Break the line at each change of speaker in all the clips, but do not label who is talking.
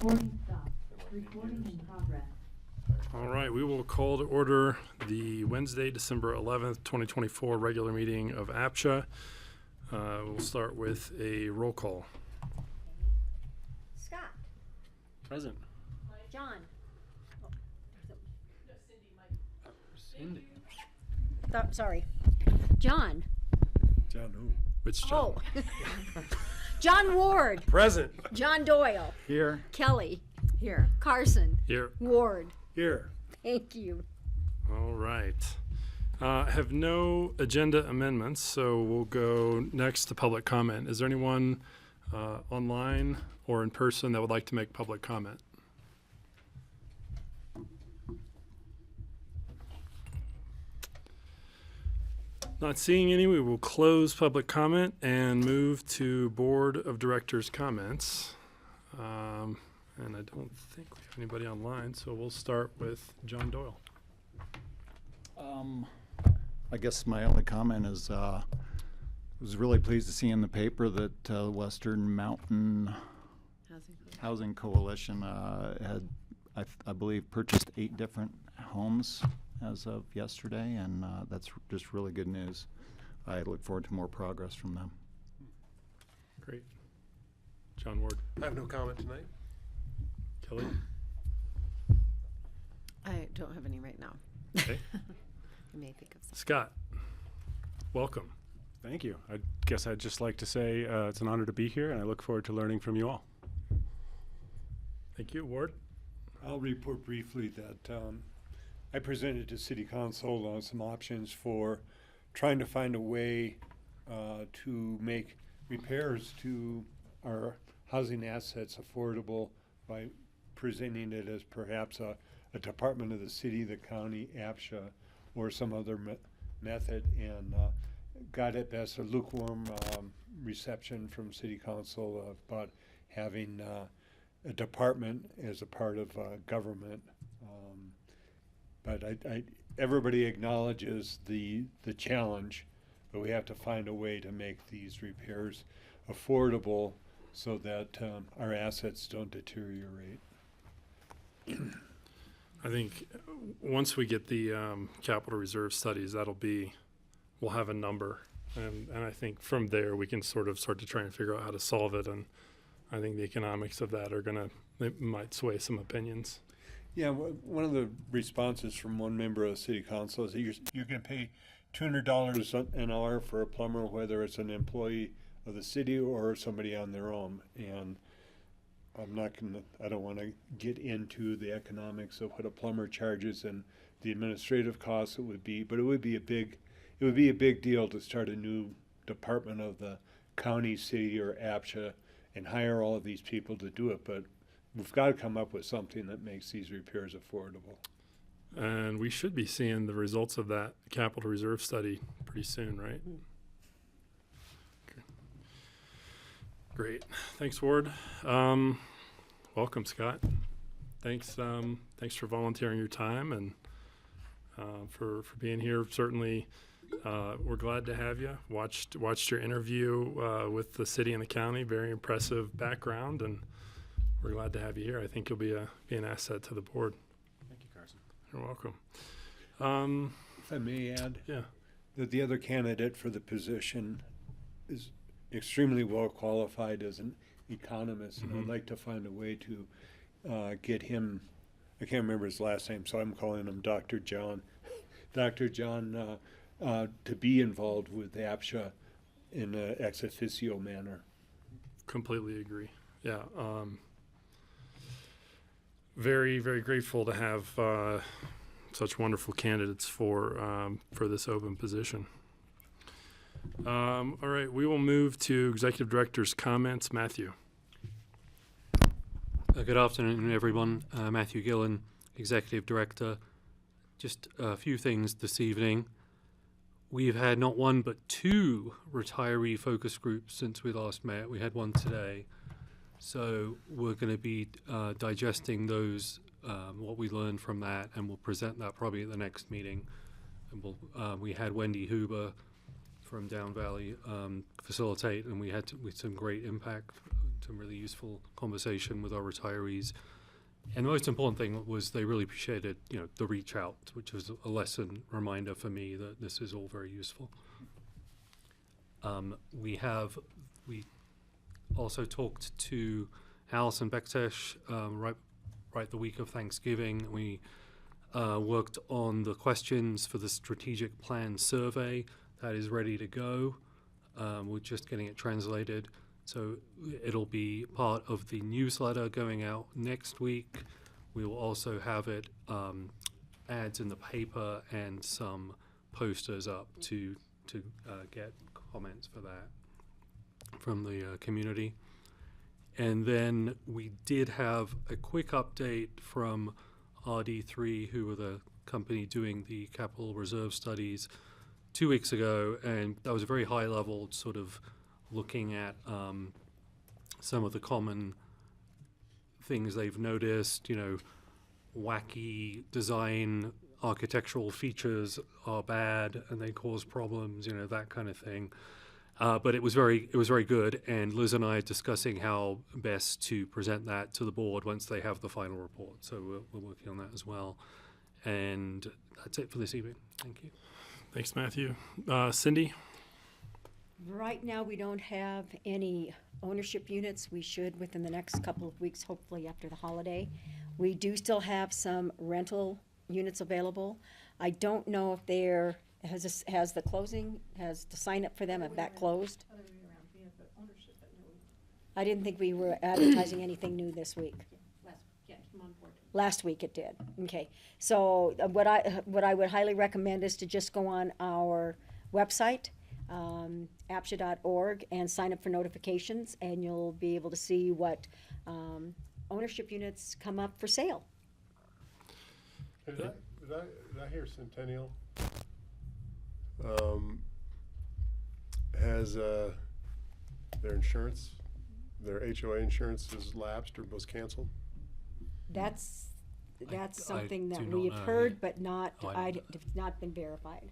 Recording stopped. Recording in progress.
All right, we will call to order the Wednesday, December 11th, 2024 regular meeting of APCHA. We'll start with a roll call.
Scott.
Present.
John.
Cindy.
Sorry. John.
John who?
Which John?
Oh. John Ward.
Present.
John Doyle.
Here.
Kelly. Here. Carson.
Here.
Ward.
Here.
Thank you.
All right. Have no agenda amendments, so we'll go next to public comment. Is there anyone online or in person that would like to make public comment? Not seeing any, we will close public comment and move to Board of Directors comments. And I don't think we have anybody online, so we'll start with John Doyle.
I guess my only comment is was really pleased to see in the paper that Western Mountain Housing Coalition had, I believe, purchased 8 different homes as of yesterday, and that's just really good news. I look forward to more progress from them.
Great. John Ward.
I have no comment tonight.
Kelly?
I don't have any right now.
Okay.
I may think of some.
Scott, welcome.
Thank you. I guess I'd just like to say it's an honor to be here, and I look forward to learning from you all.
Thank you. Ward?
I'll report briefly that I presented to City Council some options for trying to find a way to make repairs to our housing assets affordable by presenting it as perhaps a department of the city, the county, APCHA, or some other method, and got at best a lukewarm reception from City Council about having a department as a part of government. But everybody acknowledges the challenge, but we have to find a way to make these repairs affordable so that our assets don't deteriorate.
I think once we get the capital reserve studies, we'll have a number. And I think from there we can sort of start to try and figure out how to solve it. And I think the economics of that they might sway some opinions.
Yeah, one of the responses from one member of the City Council is that you're going to pay $200 an hour for a plumber, whether it's an employee of the city or somebody on their own. And I don't want to get into the economics of what a plumber charges and the administrative costs it would be, but it would be a big deal to start a new department of the county, city, or APCHA and hire all of these people to do it. But we've got to come up with something that makes these repairs affordable.
And we should be seeing the results of that capital reserve study pretty soon, right? Okay. Great. Thanks, Ward. Welcome, Scott. Thanks for volunteering your time and for being here. Certainly, we're glad to have you. Watched your interview with the city and the county. Very impressive background, and we're glad to have you here. I think you'll be an asset to the board.
Thank you, Carson.
You're welcome.
If I may add,
Yeah.
that the other candidate for the position is extremely well qualified as an economist, and I'd like to find a way to get him. I can't remember his last name, so I'm calling him Dr. John. Dr. John to be involved with APCHA in an ex officio manner.
Completely agree. Yeah. Very, very grateful to have such wonderful candidates for this open position. All right, we will move to Executive Director's comments. Matthew.
Good afternoon, everyone. Matthew Gillen, Executive Director. Just a few things this evening. We've had not one but 2 retiree focus groups since we last met. We had one today. So we're going to be digesting those, what we learned from that, and we'll present that probably at the next meeting. And we had Wendy Huber from Down Valley facilitate, and we had some great impact some really useful conversation with our retirees. And the most important thing was they really appreciated, the reach out, which was a lesson reminder for me that this is all very useful. We also talked to Alice and Bektesh right the week of Thanksgiving. We worked on the questions for the strategic plan survey. That is ready to go. We're just getting it translated. So it'll be part of the newsletter going out next week. We will also have it ads in the paper and some posters up to get comments for that from the community. And then we did have a quick update from RD3, who were the company doing the capital reserve studies 2 weeks ago, and that was a very high level sort of looking at some of the common things they've noticed, wacky design, architectural features are bad and they cause problems, that kind of thing. But it was very good, and Liz and I are discussing how best to present that to the board once they have the final report. So we're working on that as well. And that's it for this evening. Thank you.
Thanks, Matthew. Cindy?
Right now, we don't have any ownership units. We should within the next couple of weeks, hopefully after the holiday. We do still have some rental units available. I don't know if has the sign up for them, if that closed? I didn't think we were advertising anything new this week. Last week it did. Okay. So what I would highly recommend is to just go on our website, APCHA.org, and sign up for notifications, and you'll be able to see what ownership units come up for sale.
Did I hear Centennial has their insurance, their HOA insurance is lapsed or was canceled?
That's something
I
that
do
we
not
have
know.
heard, but not,
Oh, I don't
it's not been verified.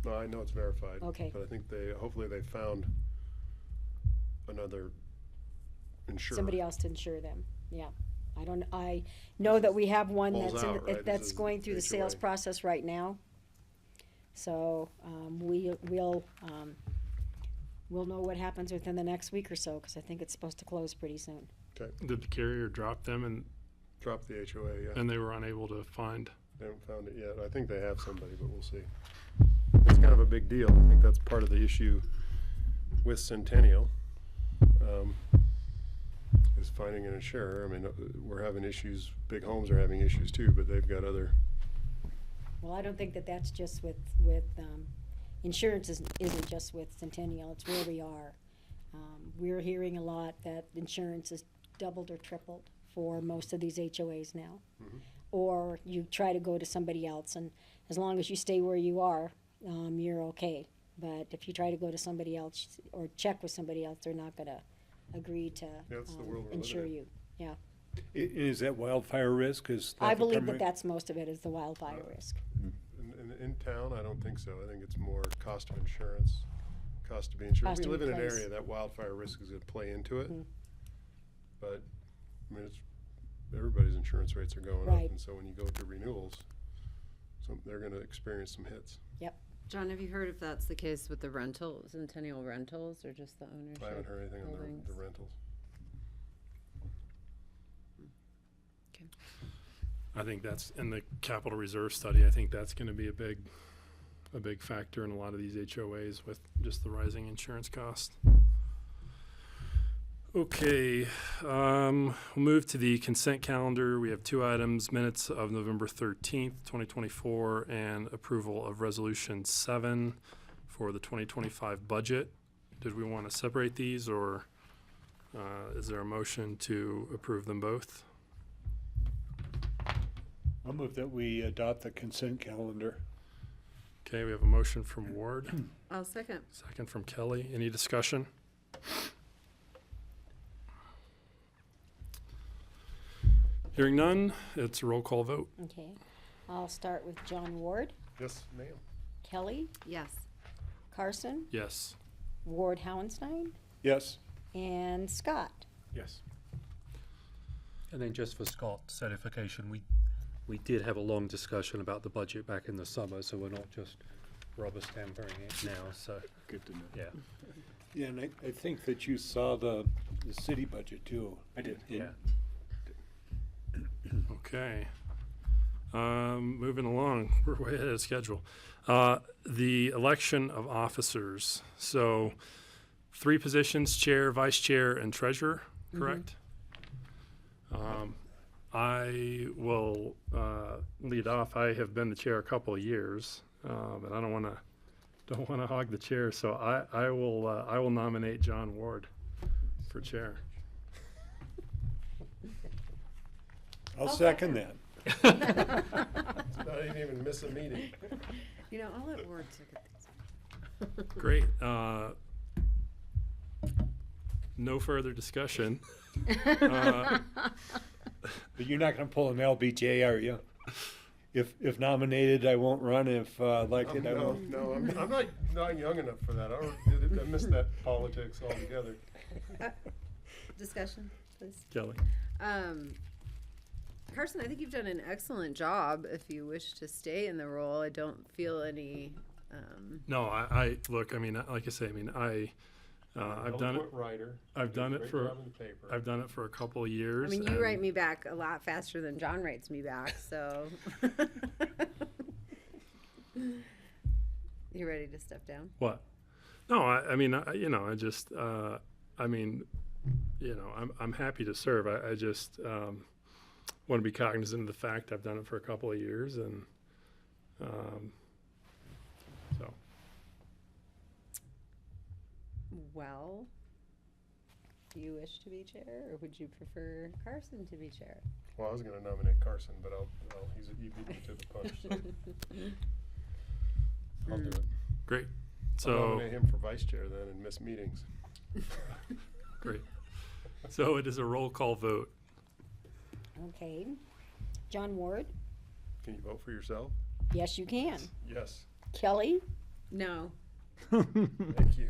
No, I know it's verified.
Okay.
But I think hopefully they found another insurer.
Somebody else to insure them, yeah. I know that we have one
Falls
that's
out, right? This
that's
is
going through the sales
HOA.
process right now. So, we'll know what happens within the next week or so, because I think it's supposed to close pretty soon.
Okay.
Did the carrier drop them and
Drop the HOA, yeah.
they were unable to find?
They haven't found it yet. I think they have somebody, but we'll see. It's kind of a big deal. I think that's part of the issue with Centennial, is finding an insurer. I mean, we're having issues, big homes are having issues too, but they've got other.
Well, I don't think that that's just with insurance isn't just with Centennial, it's where we are. We're hearing a lot that insurance is doubled or tripled for most of these HOAs now.
Mhm.
Or you try to go to somebody else, and as long as you stay where you are, you're okay. But if you try to go to somebody else or check with somebody else, they're not gonna agree to
That's the world we're
insure
living in.
you, yeah.
Is that wildfire risk? Is that
I
the
believe that
primary-
that's most of it, is the wildfire risk.
In town, I don't think so. I think it's more cost of insurance, cost to be insured.
Cost
We
to
live in an
replace.
area that wildfire risk is gonna play into it.
Mhm.
But, I mean, everybody's insurance rates are going
Right.
up, and so when you go to renewals, they're gonna experience some hits.
John, have you heard if that's the case with the Centennial rentals, or just the ownership?
I haven't heard anything on
holdings?
the rentals.
Okay.
I think that's in the capital reserve study. I think that's going to be a big factor in a lot of these HOAs with just the rising insurance cost. Okay, we'll move to the consent calendar. We have 2 items: minutes of November 13th, 2024, and approval of Resolution 7 for the 2025 budget. Did we want to separate these, or is there a motion to approve them both?
I'll move that we adopt the consent calendar.
Okay, we have a motion from Ward,
I'll second.
second from Kelly. Any discussion? Hearing none, it's a roll call vote.
Okay, I'll start with John Ward,
Yes, ma'am.
Kelly,
Yes.
Carson,
Yes.
Ward Howenstein,
Yes.
and Scott.
Yes.
And then just for Scott's certification, we did have a long discussion about the budget back in the summer, so we're not just rubber stamping it now, so,
Good to know.
yeah.
Yeah, and I think that you saw the city budget too.
I did.
In-
Yeah.
Okay. Moving along, we're way ahead of schedule. The election of officers. So 3 positions, chair, vice chair, and treasurer, correct? I will lead off. I have been the chair a couple of years, but I don't want to hog the chair. So I will nominate John Ward for chair.
I'll second that.
I didn't even miss a meeting.
You know, I'll let Ward look at these.
Great. No further discussion.
But you're not gonna pull an LBJ, are you? If nominated, I won't run. If elected, I won't.
No, I'm not young enough for that. I missed that politics altogether.
Discussion, please.
Kelly.
Carson, I think you've done an excellent job. If you wish to stay in the role, I don't feel any.
No, I look. I mean, like I say, I mean, I've done it.
Eloquent writer.
I've done it
Great
for.
job in the paper.
I've done it for a couple of
I
years.
mean, you
and-
write me back a lot faster than John writes me back. So, you ready to step down?
What? No, I mean, I just, I mean, I'm happy to serve. I just want to be cognizant of the fact I've done it for a couple of years, and so.
Well, do you wish to be chair, or would you prefer Carson to be chair?
Well, I was going to nominate Carson, but he beat me to the punch, so I'll do it.
Great.
I'll
So
nominate him for vice chair then and miss meetings.
great. So it is a roll call vote.
Okay. John Ward?
Can you vote for yourself?
Yes, you can.
Yes.
Kelly?
No.
Thank you.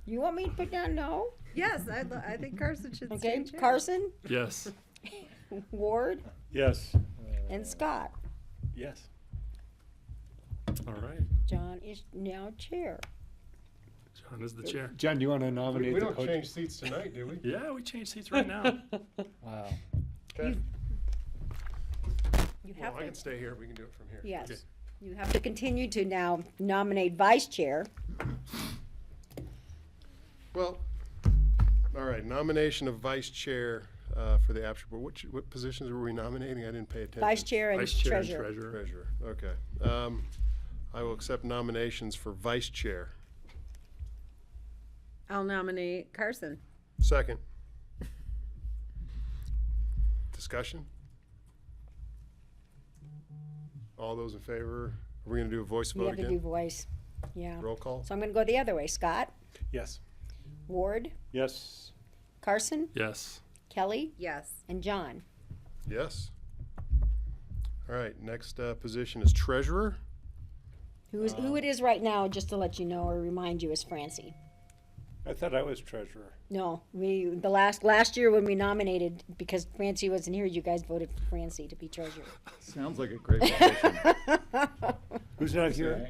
You want me to put down no?
Yes, I think Carson should
Okay.
stay chair.
Carson?
Yes.
Ward?
Yes.
And Scott?
Yes.
All right.
John is now chair.
John is the chair.
John, do you want to nominate
We
the
don't
coach?
change seats tonight, do we?
Yeah, we changed seats right now.
Wow.
Okay.
You
Well,
have
I
to,
can stay here. We can do it from here.
yes.
Okay.
You have to continue to now nominate vice chair.
Well, all right. Nomination of vice chair for the APCHA board. What positions were we nominating? I didn't pay attention.
Vice chair and
Vice chair and
treasurer.
treasurer.
Treasurer. Okay. I will accept nominations for vice chair.
I'll nominate Carson.
Second. Discussion? All those in favor? Are we going to do a voice
We
vote
have to do
again?
voice. Yeah.
Roll call?
So I'm going to go the other way. Scott?
Yes.
Ward?
Yes.
Carson?
Yes.
Kelly?
Yes.
And John?
Yes. All right. Next position is treasurer.
Who it is right now, just to let you know or remind you, is Francie.
I thought I was treasurer.
No, the last year when we nominated, because Francie wasn't here, you guys voted for Francie to be treasurer.
Sounds like a great position.
Who's not here?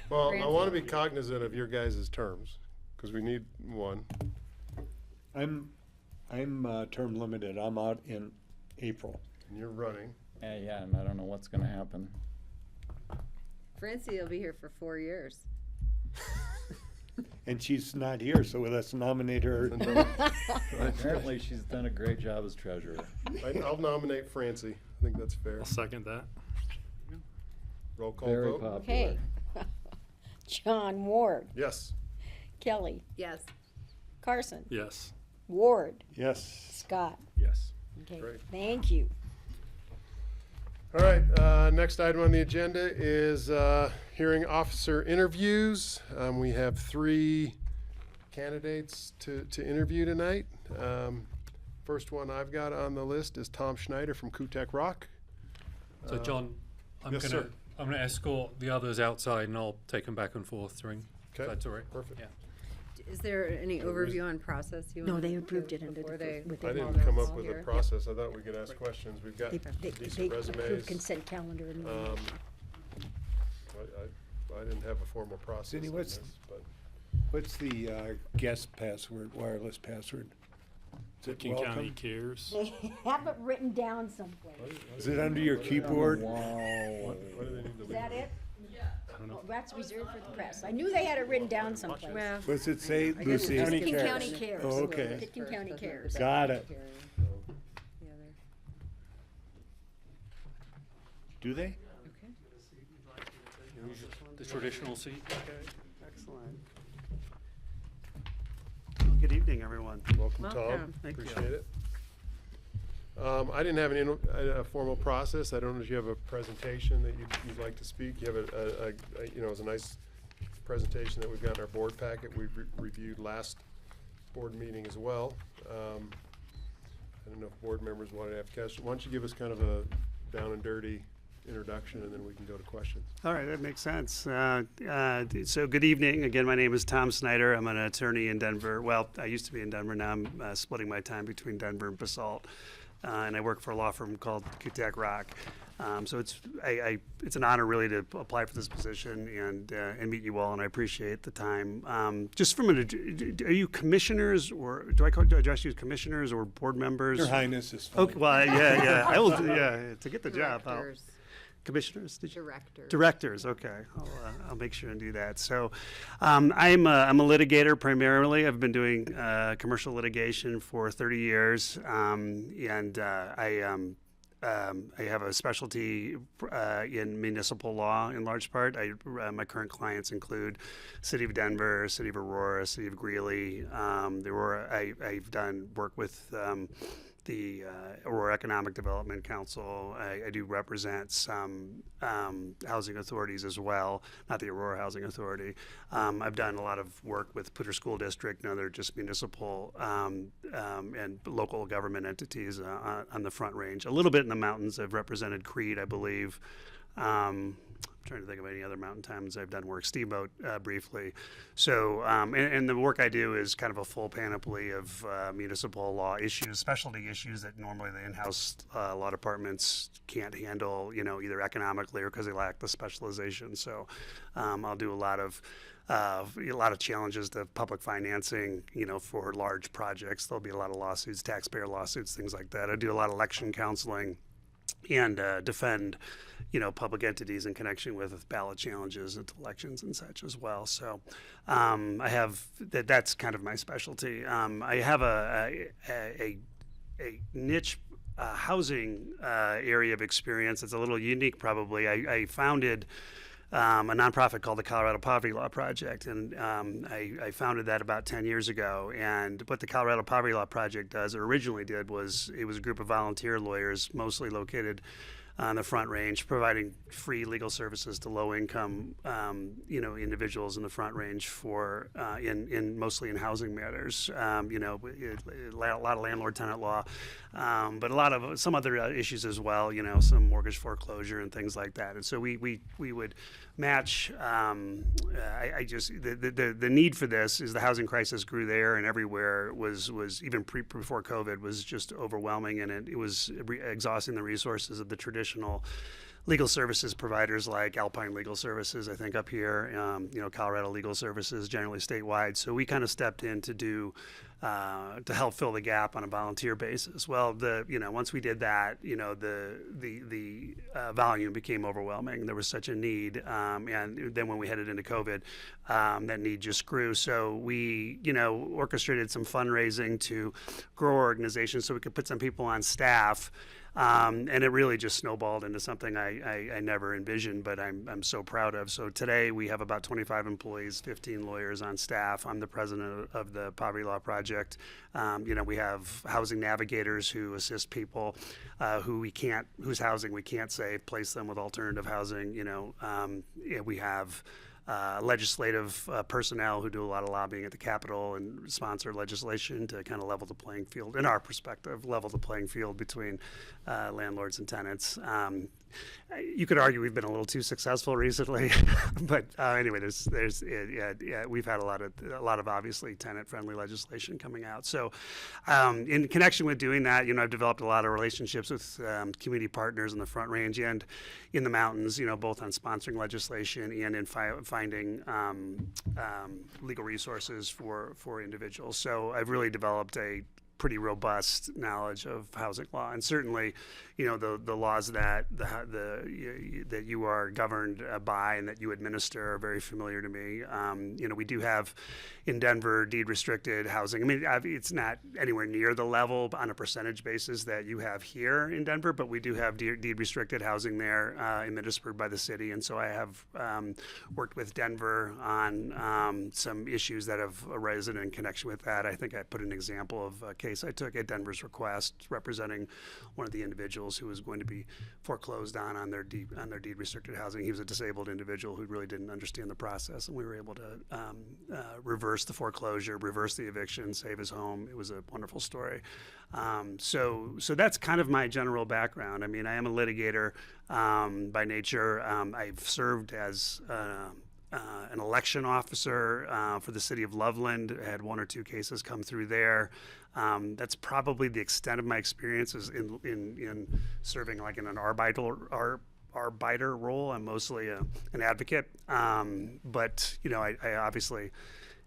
Well, I
Francie.
want to be cognizant of your guys' terms because we need one.
I'm term limited. I'm out in April.
And you're running.
Yeah, and I don't know what's gonna happen.
Francie will be here for 4 years.
And she's not here, so let's nominate her.
Apparently, she's done a great job as treasurer.
I'll nominate Francie. I think that's fair.
I'll second that.
Roll call
Very
vote?
popular.
Okay. John Ward,
Yes.
Kelly,
Yes.
Carson,
Yes.
Ward,
Yes.
Scott.
Yes.
Okay,
Great.
thank you.
All right, next item on the agenda is hearing officer interviews. We have 3 candidates to interview tonight. First one I've got on the list is Tom Snyder from Kutak Rock.
So John, I'm
yes,
gonna
sir.
I'm gonna escort the others outside, and I'll take them back and forth during.
Okay.
If that's all right.
Perfect.
Yeah.
Is there any overview on process you
No,
want?
they approved it under
before
the,
they-
with
I
the.
didn't come up
all
with a
here.
process. I thought we could ask questions. We've got
They
decent
approved
resumes.
consent calendar and.
I didn't have a formal process
Cindy,
on
what's-
this, but
What's the guest password, wireless password? Is it
King County
welcome?
cares.
They have it written down someplace.
Is it under your keyboard?
what do they need to
Is
leave?
that it? Oh, that's reserved for the press. I knew they had it written down someplace.
Well,
What's it say,
I guess
Lucy?
it's
Pitkin
Cares.
County cares.
Oh, okay.
Pitkin County
First, I think
cares.
the
Got
best
it.
caring. The other.
Do they?
Okay.
The traditional seat.
Excellent. Good evening, everyone.
Welcome, Tom.
Welcome.
Thank you.
Appreciate it. I didn't have a formal process. I don't know if you have a presentation that you'd like to speak. You have it was a nice presentation that we've got in our board packet. We reviewed last board meeting as well. I don't know if board members wanted to have questions. Why don't you give us kind of a down and dirty introduction, and then we can go to questions.
All right, that makes sense. So good evening. Again, my name is Tom Snyder. I'm an attorney in Denver. Well, I used to be in Denver. Now I'm splitting my time between Denver and Basalt. And I work for a law firm called Kutak Rock. So it's an honor really to apply for this position and meet you all, and I appreciate the time. Just from are you commissioners, or do I address you as commissioners or board members?
Your Highness is fine.
Okay, well, yeah, I will. Yeah, to get the job.
Directors,
Commissioners, did you?
directors.
Directors, okay. I'll make sure and do that. So, I'm a litigator primarily. I've been doing commercial litigation for 30 years, and I have a specialty in municipal law in large part. My current clients include City of Denver, City of Aurora, City of Greeley. I've done work with the Aurora Economic Development Council. I do represent some housing authorities as well, not the Aurora Housing Authority. I've done a lot of work with Putter School District and other just municipal and local government entities on the Front Range. A little bit in the mountains. I've represented Creed, I believe. I'm trying to think of any other mountain towns I've done work. Steamboat briefly. So, and the work I do is kind of a full panoply of municipal law issues, specialty issues that normally the in-house law departments can't handle, either economically or because they lack the specialization. So, I'll do a lot of challenges to public financing, for large projects. There'll be a lot of lawsuits, taxpayer lawsuits, things like that. I do a lot of election counseling and defend, public entities in connection with ballot challenges at elections and such as well. So I have that's kind of my specialty. I have a niche housing area of experience. It's a little unique, probably. I founded a nonprofit called the Colorado Poverty Law Project, and I founded that about 10 years ago. And what the Colorado Poverty Law Project does, or originally did, was it was a group of volunteer lawyers, mostly located on the Front Range, providing free legal services to low-income, individuals in the Front Range for mostly in housing matters. A lot of landlord-tenant law, but a lot of some other issues as well. Some mortgage foreclosure and things like that. And so we would match. The need for this is the housing crisis grew there and everywhere. Was even before COVID was just overwhelming, and it was exhausting the resources of the traditional legal services providers like Alpine Legal Services, I think up here, Colorado Legal Services, generally statewide. So we kind of stepped in to help fill the gap on a volunteer basis. Well, once we did that, the volume became overwhelming. There was such a need, and then when we headed into COVID, that need just grew. So we, orchestrated some fundraising to grow our organization so we could put some people on staff. And it really just snowballed into something I never envisioned, but I'm so proud of. So today we have about 25 employees, 15 lawyers on staff. I'm the president of the Poverty Law Project. We have housing navigators who assist people whose housing we can't save, place them with alternative housing. We have legislative personnel who do a lot of lobbying at the Capitol and sponsor legislation to kind of level the playing field, in our perspective, level the playing field between landlords and tenants. you could argue we've been a little too successful recently, but anyway, we've had a lot of obviously tenant-friendly legislation coming out. So, in connection with doing that, I've developed a lot of relationships with community partners in the Front Range and in the mountains. Both on sponsoring legislation and in finding legal resources for individuals. So I've really developed a pretty robust knowledge of housing law, and certainly, the laws that that you are governed by and that you administer are very familiar to me. We do have in Denver deed restricted housing. I mean, it's not anywhere near the level on a percentage basis that you have here in Denver, but we do have deed restricted housing there administered by the city, and so I have worked with Denver on some issues that have arisen in connection with that. I think I put an example of a case I took at Denver's request, representing one of the individuals who was going to be foreclosed on their deed restricted housing. He was a disabled individual who really didn't understand the process, and we were able to reverse the foreclosure, reverse the eviction, save his home. It was a wonderful story. So that's kind of my general background. I mean, I am a litigator by nature. I've served as an election officer for the city of Loveland. I had one or two cases come through there. That's probably the extent of my experiences in serving like in an arbiter role. I'm mostly an advocate, but I obviously,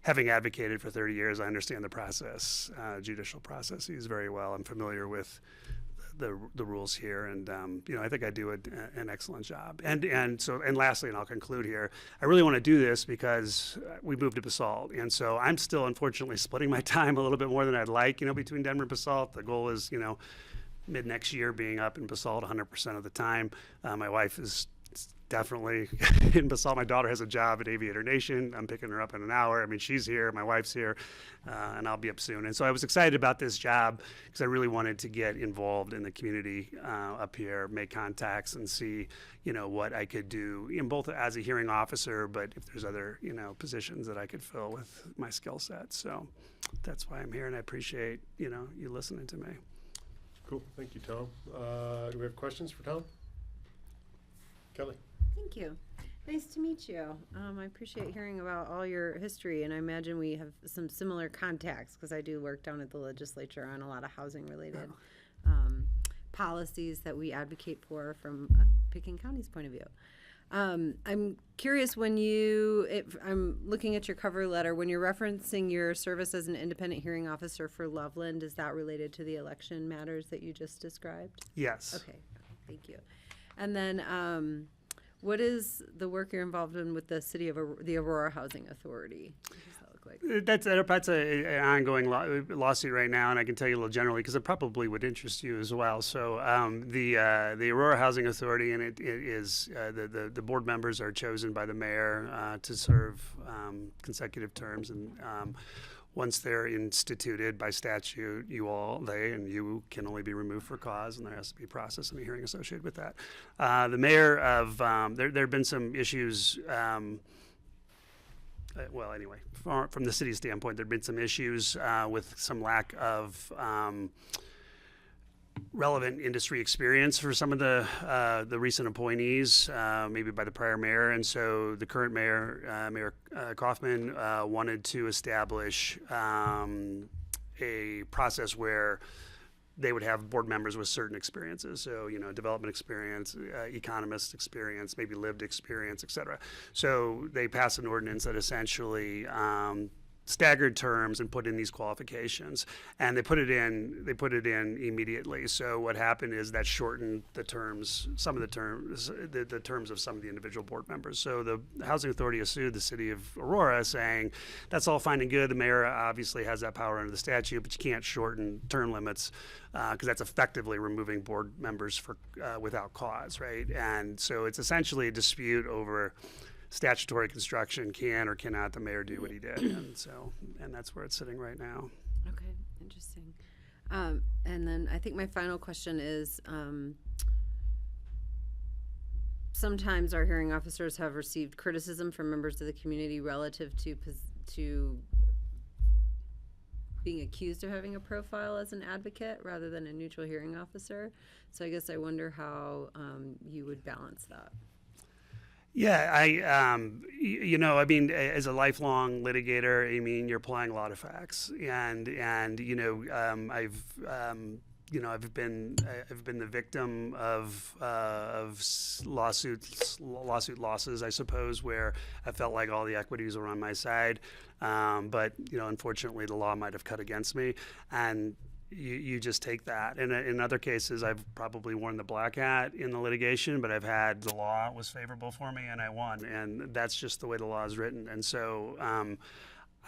having advocated for 30 years, I understand the process, judicial processes very well. I'm familiar with the rules here, and I think I do an excellent job. And lastly, and I'll conclude here, I really want to do this because we moved to Basalt, and so I'm still unfortunately splitting my time a little bit more than I'd like, between Denver and Basalt. The goal is, mid next year being up in Basalt 100% of the time. My wife is definitely in Basalt. My daughter has a job at Aviator Nation. I'm picking her up in an hour. I mean, she's here, my wife's here, and I'll be up soon. And so I was excited about this job because I really wanted to get involved in the community up here, make contacts, and see, what I could do in both as a hearing officer, but if there's other, positions that I could fill with my skill set. So that's why I'm here, and I appreciate, you listening to me.
Cool. Thank you, Tom. Do we have questions for Tom? Kelly.
Thank you. Nice to meet you. I appreciate hearing about all your history, and I imagine we have some similar contacts because I do work down at the legislature on a lot of housing-related policies that we advocate for from Pitkin County's point of view. I'm curious I'm looking at your cover letter, when you're referencing your service as an independent hearing officer for Loveland, is that related to the election matters that you just described?
Yes.
Okay, thank you. And then what is the work you're involved in with the city of the Aurora Housing Authority? What does that look like?
That's an ongoing lawsuit right now, and I can tell you a little generally because it probably would interest you as well. So the Aurora Housing Authority, and it is the board members are chosen by the mayor to serve consecutive terms, and once they're instituted by statute, you can only be removed for cause, and there has to be a process and a hearing associated with that. The mayor of there have been some issues. From the city's standpoint, there have been some issues with some lack of relevant industry experience for some of the recent appointees, maybe by the prior mayor, and so the current mayor, Mayor Kaufman, wanted to establish a process where they would have board members with certain experiences, so development experience, economist experience, maybe lived experience, et cetera. So they passed an ordinance that essentially staggered terms and put in these qualifications, and they put it in immediately. So what happened is that shortened the terms, the terms of some of the individual board members. So the Housing Authority has sued the city of Aurora, saying that's all fine and good. The mayor obviously has that power under the statute, but you can't shorten term limits because that's effectively removing board members for without cause, right? And so it's essentially a dispute over statutory construction. Can or cannot the mayor do what he did? And that's where it's sitting right now.
Okay, interesting. And then I think my final question is, sometimes our hearing officers have received criticism from members of the community relative to being accused of having a profile as an advocate rather than a neutral hearing officer. So I guess I wonder how you would balance that.
Yeah, I mean, as a lifelong litigator, I mean, you're applying a lot of facts, and I've been the victim of lawsuit losses, I suppose, where I felt like all the equities were on my side, but unfortunately, the law might have cut against me, and you just take that. And in other cases, I've probably worn the black hat in the litigation, but I've had the law was favorable for me and I won. And that's just the way the law is written. And so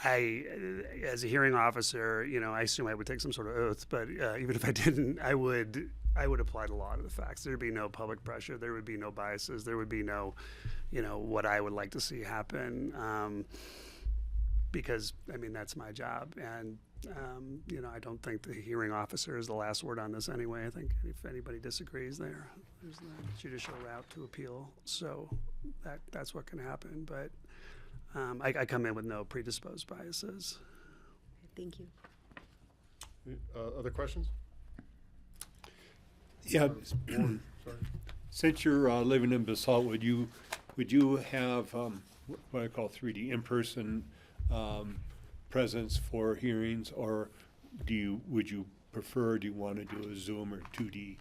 as a hearing officer, I assume I would take some sort of oath, but even if I didn't, I would apply the law to the facts. There'd be no public pressure. There would be no biases. There would be no, what I would like to see happen. Because, I mean, that's my job. And, I don't think the hearing officer is the last word on this anyway. I think if anybody disagrees there's the judicial route to appeal. So that's what can happen. But I come in with no predisposed biases.
Thank you.
Other questions?
Yeah.
Sorry.
Since you're living in Basalt, would you have what I call 3D in-person presence for hearings, or do you want to do a Zoom or 2D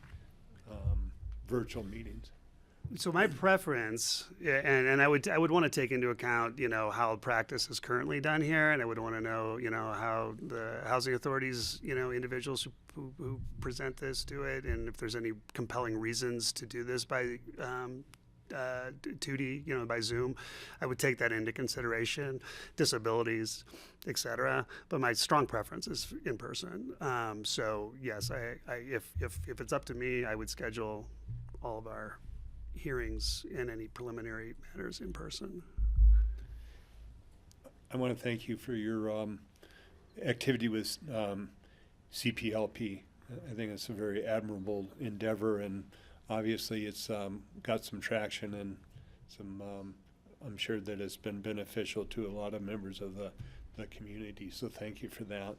virtual meetings?
So my preference, and I would want to take into account, how practice is currently done here, and I would want to know, how the housing authorities, individuals who present this do it, and if there's any compelling reasons to do this by 2D, by Zoom. I would take that into consideration, disabilities, et cetera. But my strong preference is in person. So yes, if it's up to me, I would schedule all of our hearings and any preliminary matters in person.
I want to thank you for your activity with CPLP. I think it's a very admirable endeavor, and obviously it's got some traction, and some I'm sure that it's been beneficial to a lot of members of the community, so thank you for that.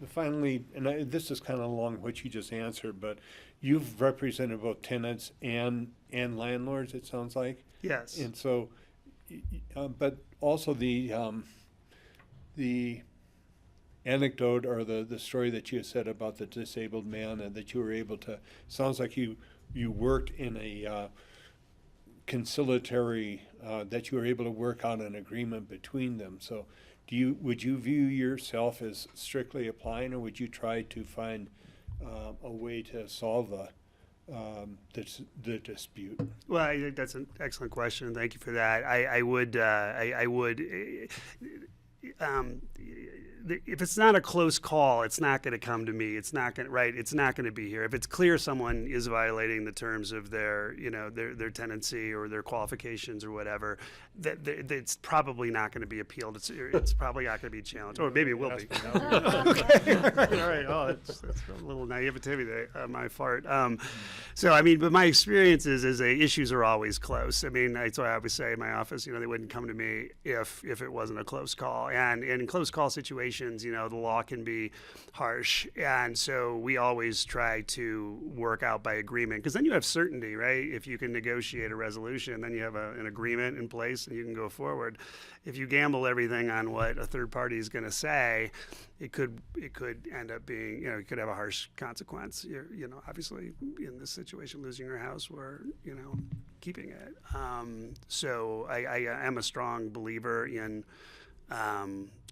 Finally, and this is kind of along what you just answered, but you've represented both tenants and landlords, it sounds like.
Yes.
And so, but also the anecdote or the story that you said about the disabled man, and that you were able to, sounds like you worked in a conciliatory, that you were able to work on an agreement between them. So would you view yourself as strictly applying, or would you try to find a way to solve the dispute?
Well, I think that's an excellent question. Thank you for that. I would if it's not a close call, it's not going to come to me. It's not going to be here. If it's clear someone is violating the terms of their tenancy or their qualifications or whatever, it's probably not going to be appealed. It's probably not going to be challenged, or maybe it will be. Okay, all right. Oh, that's a little naivety there, my part. So I mean, but my experience is the issues are always close. I mean, that's why I always say in my office, they wouldn't come to me if it wasn't a close call. And in close call situations, the law can be harsh, and so we always try to work out by agreement, because then you have certainty, right? If you can negotiate a resolution, then you have an agreement in place and you can go forward. If you gamble everything on what a third party is going to say, it could end up being, it could have a harsh consequence. Obviously in this situation, losing your house or keeping it. So I am a strong believer in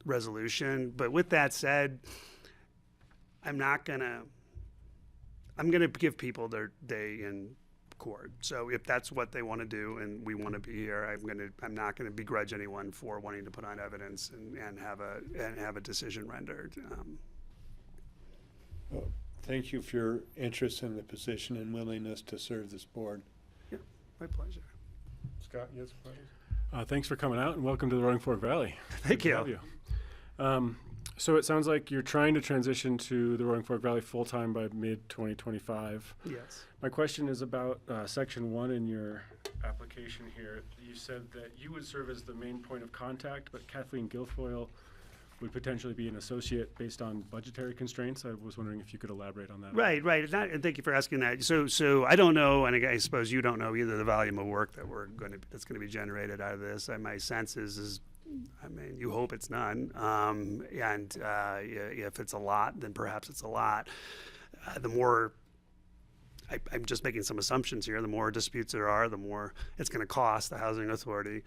resolution. But with that said, I'm gonna give people their day in court. So if that's what they want to do and we want to be here, I'm not gonna begrudge anyone for wanting to put on evidence and have a decision rendered.
Well, thank you for your interest in the position and willingness to serve this board.
Yeah, my pleasure.
Scott, you have some questions?
Thanks for coming out, and welcome to the Roaring Fork Valley.
Thank
Good to have you. So it sounds like you're trying to transition to the Roaring Fork Valley full-time by mid-2025.
Yes.
My question is about Section 1 in your application here. You said that you would serve as the main point of contact, but Kathleen Guilfoyle
would potentially be an associate based on budgetary constraints. I was wondering if you could elaborate on that.
Right. And thank you for asking that. So I don't know, and I suppose you don't know either, the volume of work that's going to be generated out of this. My sense is I mean, you hope it's none, and if it's a lot, then perhaps it's a lot. The more I'm just making some assumptions here. The more disputes there are, the more it's going to cost the housing authority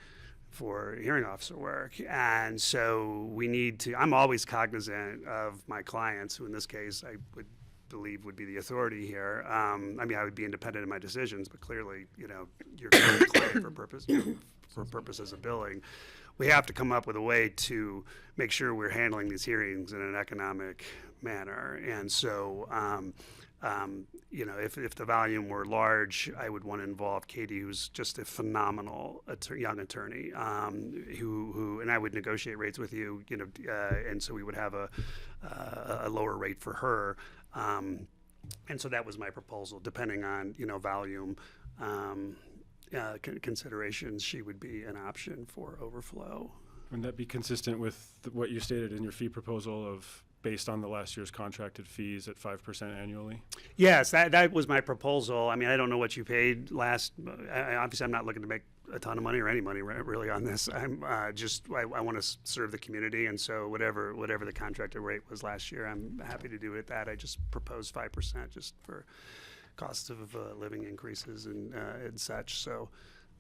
for hearing officer work. And so we need to, I'm always cognizant of my clients, who in this case I would believe would be the authority here. I mean, I would be independent in my decisions, but clearly, you're going to claim for purposes of billing. We have to come up with a way to make sure we're handling these hearings in an economic manner. And so, if the volume were large, I would want to involve Katie, who's just a phenomenal young attorney, who and I would negotiate rates with you, and so we would have a lower rate for her. And so that was my proposal. Depending on volume considerations, she would be an option for overflow.
Wouldn't that be consistent with what you stated in your fee proposal of based on the last year's contracted fees at 5% annually?
Yes, that was my proposal. I mean, I don't know what you paid last. Obviously, I'm not looking to make a ton of money or any money really on this. I'm I want to serve the community, and so whatever the contracted rate was last year, I'm happy to do it. That I just proposed 5% just for cost of living increases and such. So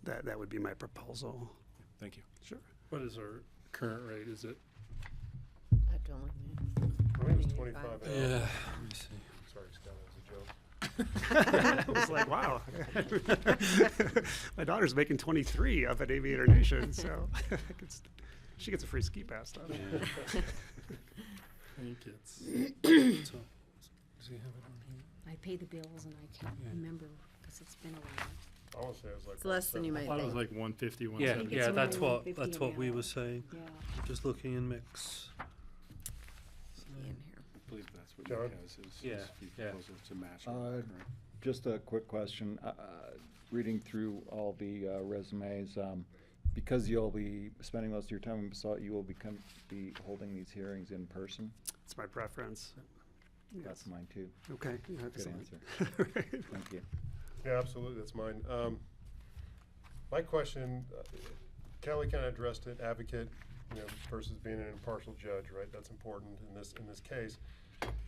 that would be my proposal.
Thank you.
Sure.
What is our current rate? Is it?
I think it was 25 an hour.
Yeah. Let me see.
Sorry, Scott, that was a joke.
I was like, wow. My daughter's making 23 up at Aviator Nation, so she gets a free ski pass.
Any kids? So, does he have it on here?
I pay the bills and I can't remember because it's been a while.
I want to say it was like
It's less than you
I
might
thought it was
think.
like 150,
Yeah,
think
170.
it's
yeah, that's
around
what
150
that's
an
what we
hour.
were saying.
Yeah.
Just looking in mix.
In here.
I believe that's what
John?
Nick has his
Yeah,
fee
yeah.
proposal to match.
Just a quick question. Reading through all the resumes, because you'll be spending most of your time in Passaic, you will be holding these hearings in person?
It's my preference.
That's mine too.
Okay.
Good
Excellent.
answer. Thank you.
Yeah, absolutely, that's mine. My question, Kelly kind of addressed it, advocate, versus being an impartial judge, right? That's important in this case.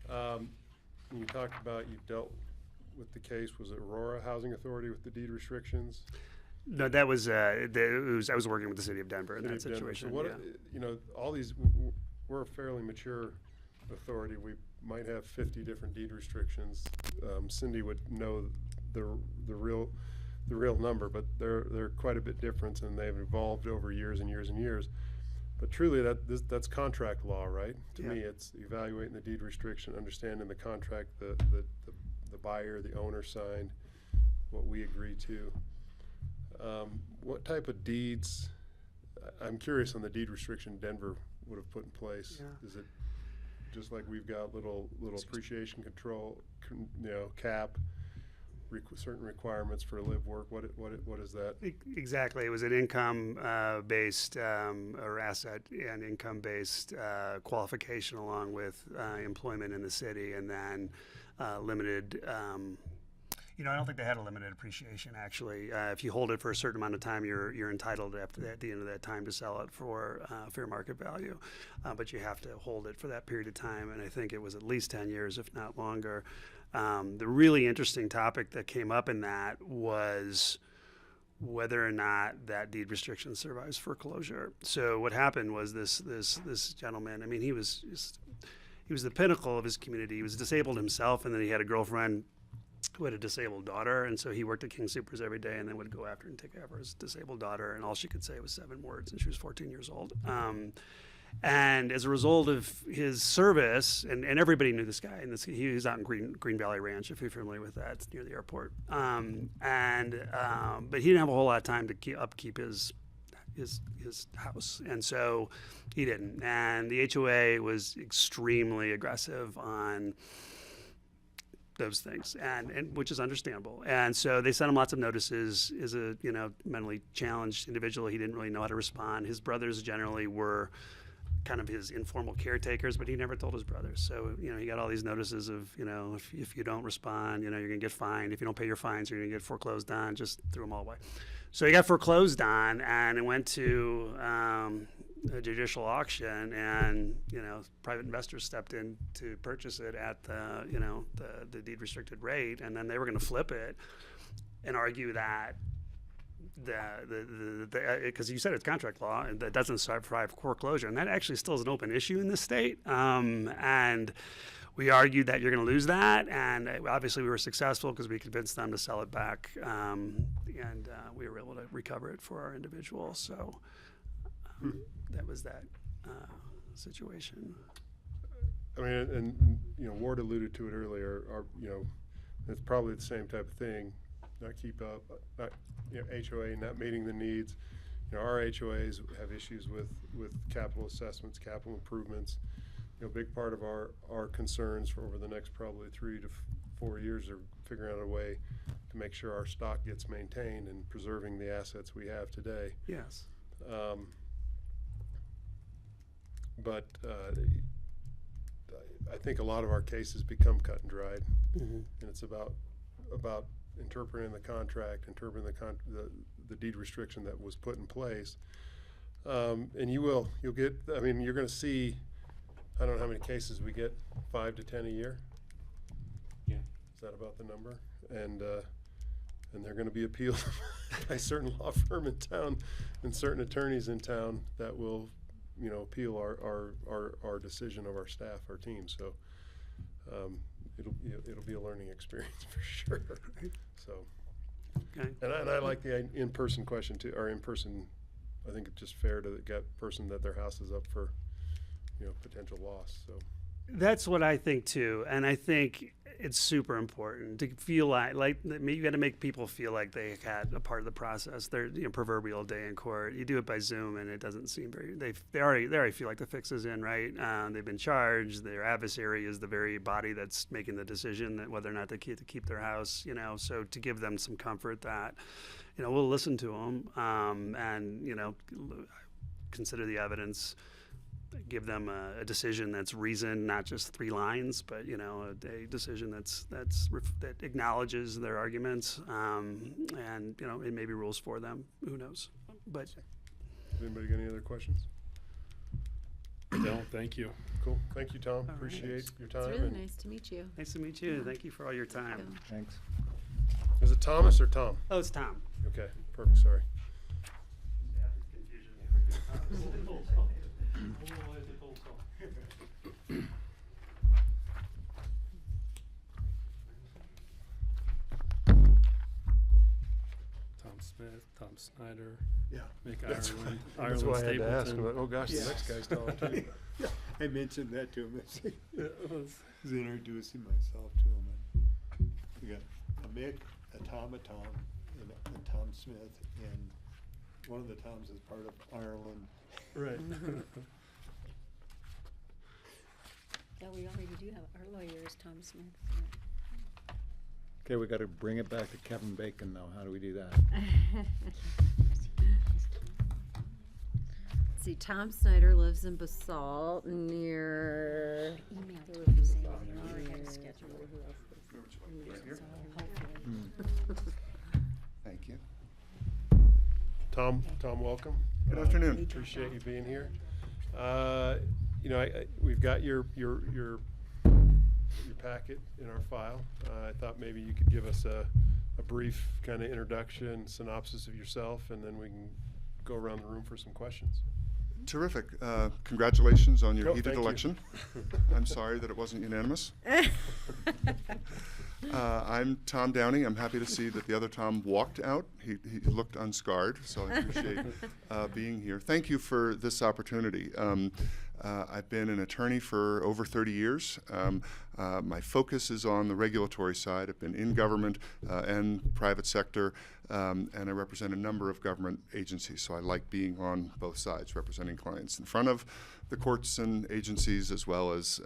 You talked about you dealt with the case, was it Aurora Housing Authority with the deed restrictions?
No, that was, I was working with the city of Denver in
City
that
of Denver.
situation.
So what,
Yeah.
all these, we're a fairly mature authority. We might have 50 different deed restrictions. Cindy would know the real number, but they're quite a bit different, and they've evolved over years and years and years. But truly, that's contract law, right? To me, it's evaluating the deed restriction, understanding the contract the buyer, the owner signed, what we agree to. What type of deeds? I'm curious on the deed restriction Denver would have put in place.
Yeah.
Is it just like we've got little appreciation control, cap? Certain requirements for live work. What is that?
Exactly. It was an income based or asset and income based qualification along with employment in the city, and then limited. I don't think they had a limited appreciation actually. If you hold it for a certain amount of time, you're entitled at the end of that time to sell it for fair market value, but you have to hold it for that period of time, and I think it was at least 10 years, if not longer. The really interesting topic that came up in that was whether or not that deed restriction survives foreclosure. So what happened was this gentleman. I mean, he was the pinnacle of his community. He was disabled himself, and then he had a girlfriend who had a disabled daughter, and so he worked at King Soopers every day, and then would go after and take care of his disabled daughter. And all she could say was 7 words, and she was 14 years old. And as a result of his service, and everybody knew this guy, and he was out in Green Valley Ranch, if you're familiar with that, it's near the airport. But he didn't have a whole lot of time to upkeep his house, and so he didn't. And the HOA was extremely aggressive on those things, and which is understandable. And so they sent him lots of notices. As a mentally challenged individual, he didn't really know how to respond. His brothers generally were kind of his informal caretakers, but he never told his brothers. So, he got all these notices of, if you don't respond, you're going to get fined. If you don't pay your fines, you're going to get foreclosed on. Just threw them all away. So he got foreclosed on, and it went to a judicial auction, and private investors stepped in to purchase it at the deed restricted rate, and then they were going to flip it and argue that because you said it's contract law and that doesn't survive foreclosure, and that actually still is an open issue in this state. And we argued that you're going to lose that, and obviously we were successful because we convinced them to sell it back, and we were able to recover it for our individual. So that was that situation.
I mean, and Ward alluded to it earlier. It's probably the same type of thing. Not keep up, not HOA not meeting the needs. Our HOAs have issues with capital assessments, capital improvements. A big part of our concerns for over the next probably 3 to 4 years are figuring out a way to make sure our stock gets maintained and preserving the assets we have today.
Yes.
But I think a lot of our cases become cut and dried, and it's about interpreting the contract, interpreting the deed restriction that was put in place. And you'll get. I mean, you're going to see. I don't know how many cases we get, 5 to 10 a year.
Yeah.
Is that about the number? And they're going to be appealed by a certain law firm in town and certain attorneys in town that will, appeal our decision of our staff, our team. So it'll be a learning experience for sure. So,
Okay.
and I like the in-person question too, or in-person. I think it's just fair to the person that their house is up for, potential loss. So
That's what I think too, and I think it's super important to feel like you got to make people feel like they had a part of the process. Their proverbial day in court. You do it by Zoom, and it doesn't seem very. They already feel like the fix is in, right? They've been charged. Their adversary is the very body that's making the decision that whether or not they get to keep their house. So to give them some comfort that, we'll listen to them, and consider the evidence. Give them a decision that's reasoned, not just 3 lines, but a decision that acknowledges their arguments, and it maybe rules for them. Who knows? But
has anybody got any other questions?
No, thank you.
Cool. Thank you, Tom.
All right.
Appreciate your time.
It's really nice to meet you.
nice to meet you. Thank you for all your time.
Thanks.
Is it Thomas or Tom?
Oh, it's Tom.
Okay, perfect. Sorry.
Tom Smith, Tom Snyder,
Yeah.
Mick
That's
Ireland,
That's
Ireland
why I had to ask.
Stapleton.
I'm like, oh gosh,
Yeah.
the next guy's Tom too.
I mentioned that to him.
Yeah, it was-
I was introducing myself to him. And we got a Mick, a Tom, and a Tom Smith, and one of the Toms is part of Ireland.
Right.
Yeah, we already do have, our lawyer is Tom Smith.
Okay, we got to bring it back to Kevin Bacon though. How do we do that?
See, Tom Snyder lives in Basalt near.
Email to him saying we already had a schedule. So hopefully.
Thank you.
Tom, welcome.
Good afternoon.
Appreciate you being here. We've got your packet in our file. I thought maybe you could give us a brief kind of introduction, synopsis of yourself, and then we can go around the room for some questions.
Terrific. Congratulations on your
Oh,
heated
thank you.
election. I'm sorry that it wasn't unanimous. I'm Tom Downey. I'm happy to see that the other Tom walked out. He looked unscarred, so I appreciate being here. Thank you for this opportunity. I've been an attorney for over 30 years. My focus is on the regulatory side. I've been in government and private sector, and I represent a number of government agencies, so I like being on both sides, representing clients in front of the courts and agencies, as well as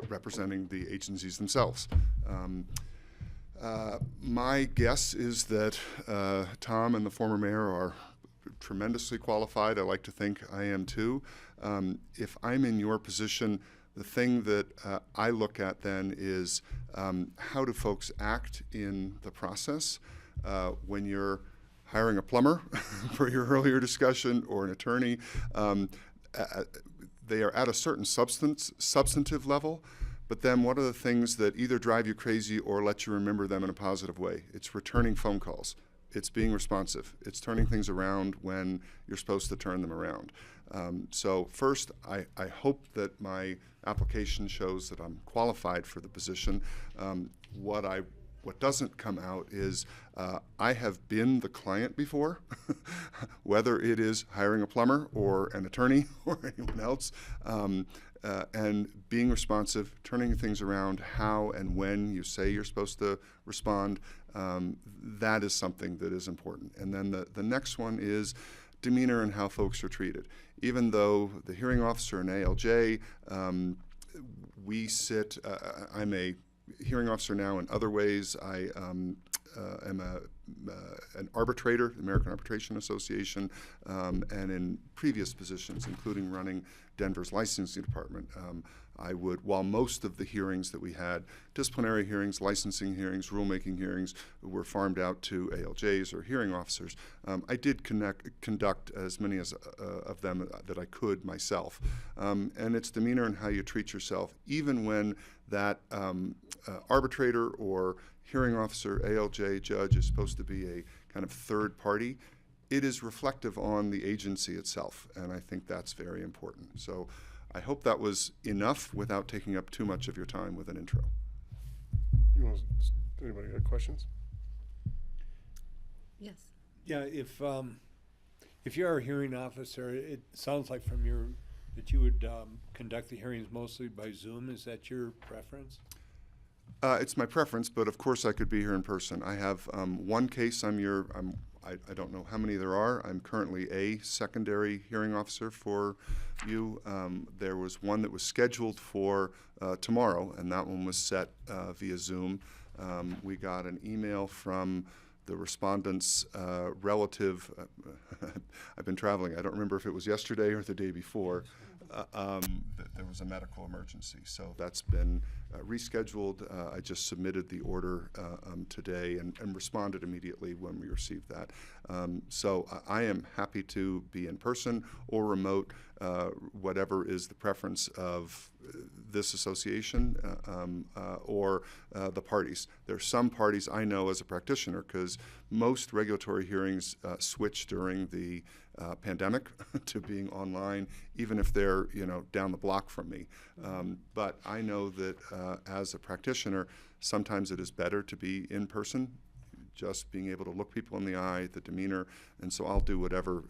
representing the agencies themselves. My guess is that Tom and the former mayor are tremendously qualified. I like to think I am too. If I'm in your position, the thing that I look at then is how do folks act in the process when you're hiring a plumber for your earlier discussion or an attorney. They are at a certain substantive level, but then what are the things that either drive you crazy or let you remember them in a positive way? It's returning phone calls. It's being responsive. It's turning things around when you're supposed to turn them around. So first, I hope that my application shows that I'm qualified for the position. What doesn't come out is I have been the client before, whether it is hiring a plumber or an attorney or anyone else, and being responsive, turning things around, how and when you say you're supposed to respond, that is something that is important. And then the next one is demeanor and how folks are treated. Even though the hearing officer and ALJ, we sit, I'm a hearing officer now in other ways. I am an arbitrator, the American Arbitration Association, and in previous positions, including running Denver's licensing department, I would, while most of the hearings that we had, disciplinary hearings, licensing hearings, rulemaking hearings, were farmed out to ALJs or hearing officers, I did conduct as many of them that I could myself. And it's demeanor and how you treat yourself, even when that arbitrator or hearing officer, ALJ, judge is supposed to be a kind of third party. It is reflective on the agency itself, and I think that's very important. So I hope that was enough without taking up too much of your time with an intro.
Anybody got questions?
Yes.
Yeah, if you're a hearing officer, it sounds like from that you would conduct the hearings mostly by Zoom. Is that your preference?
It's my preference, but of course I could be here in person. I have one case. I don't know how many there are. I'm currently a secondary hearing officer for you. There was one that was scheduled for tomorrow, and that one was set via Zoom. We got an email from the respondent's relative. I've been traveling. I don't remember if it was yesterday or the day before. There was a medical emergency, so that's been rescheduled. I just submitted the order today and responded immediately when we received that. So I am happy to be in person or remote, whatever is the preference of this association or the parties. There are some parties I know as a practitioner, because most regulatory hearings switch during the pandemic to being online, even if they're down the block from me. But I know that as a practitioner, sometimes it is better to be in person, just being able to look people in the eye, the demeanor, and so I'll do whatever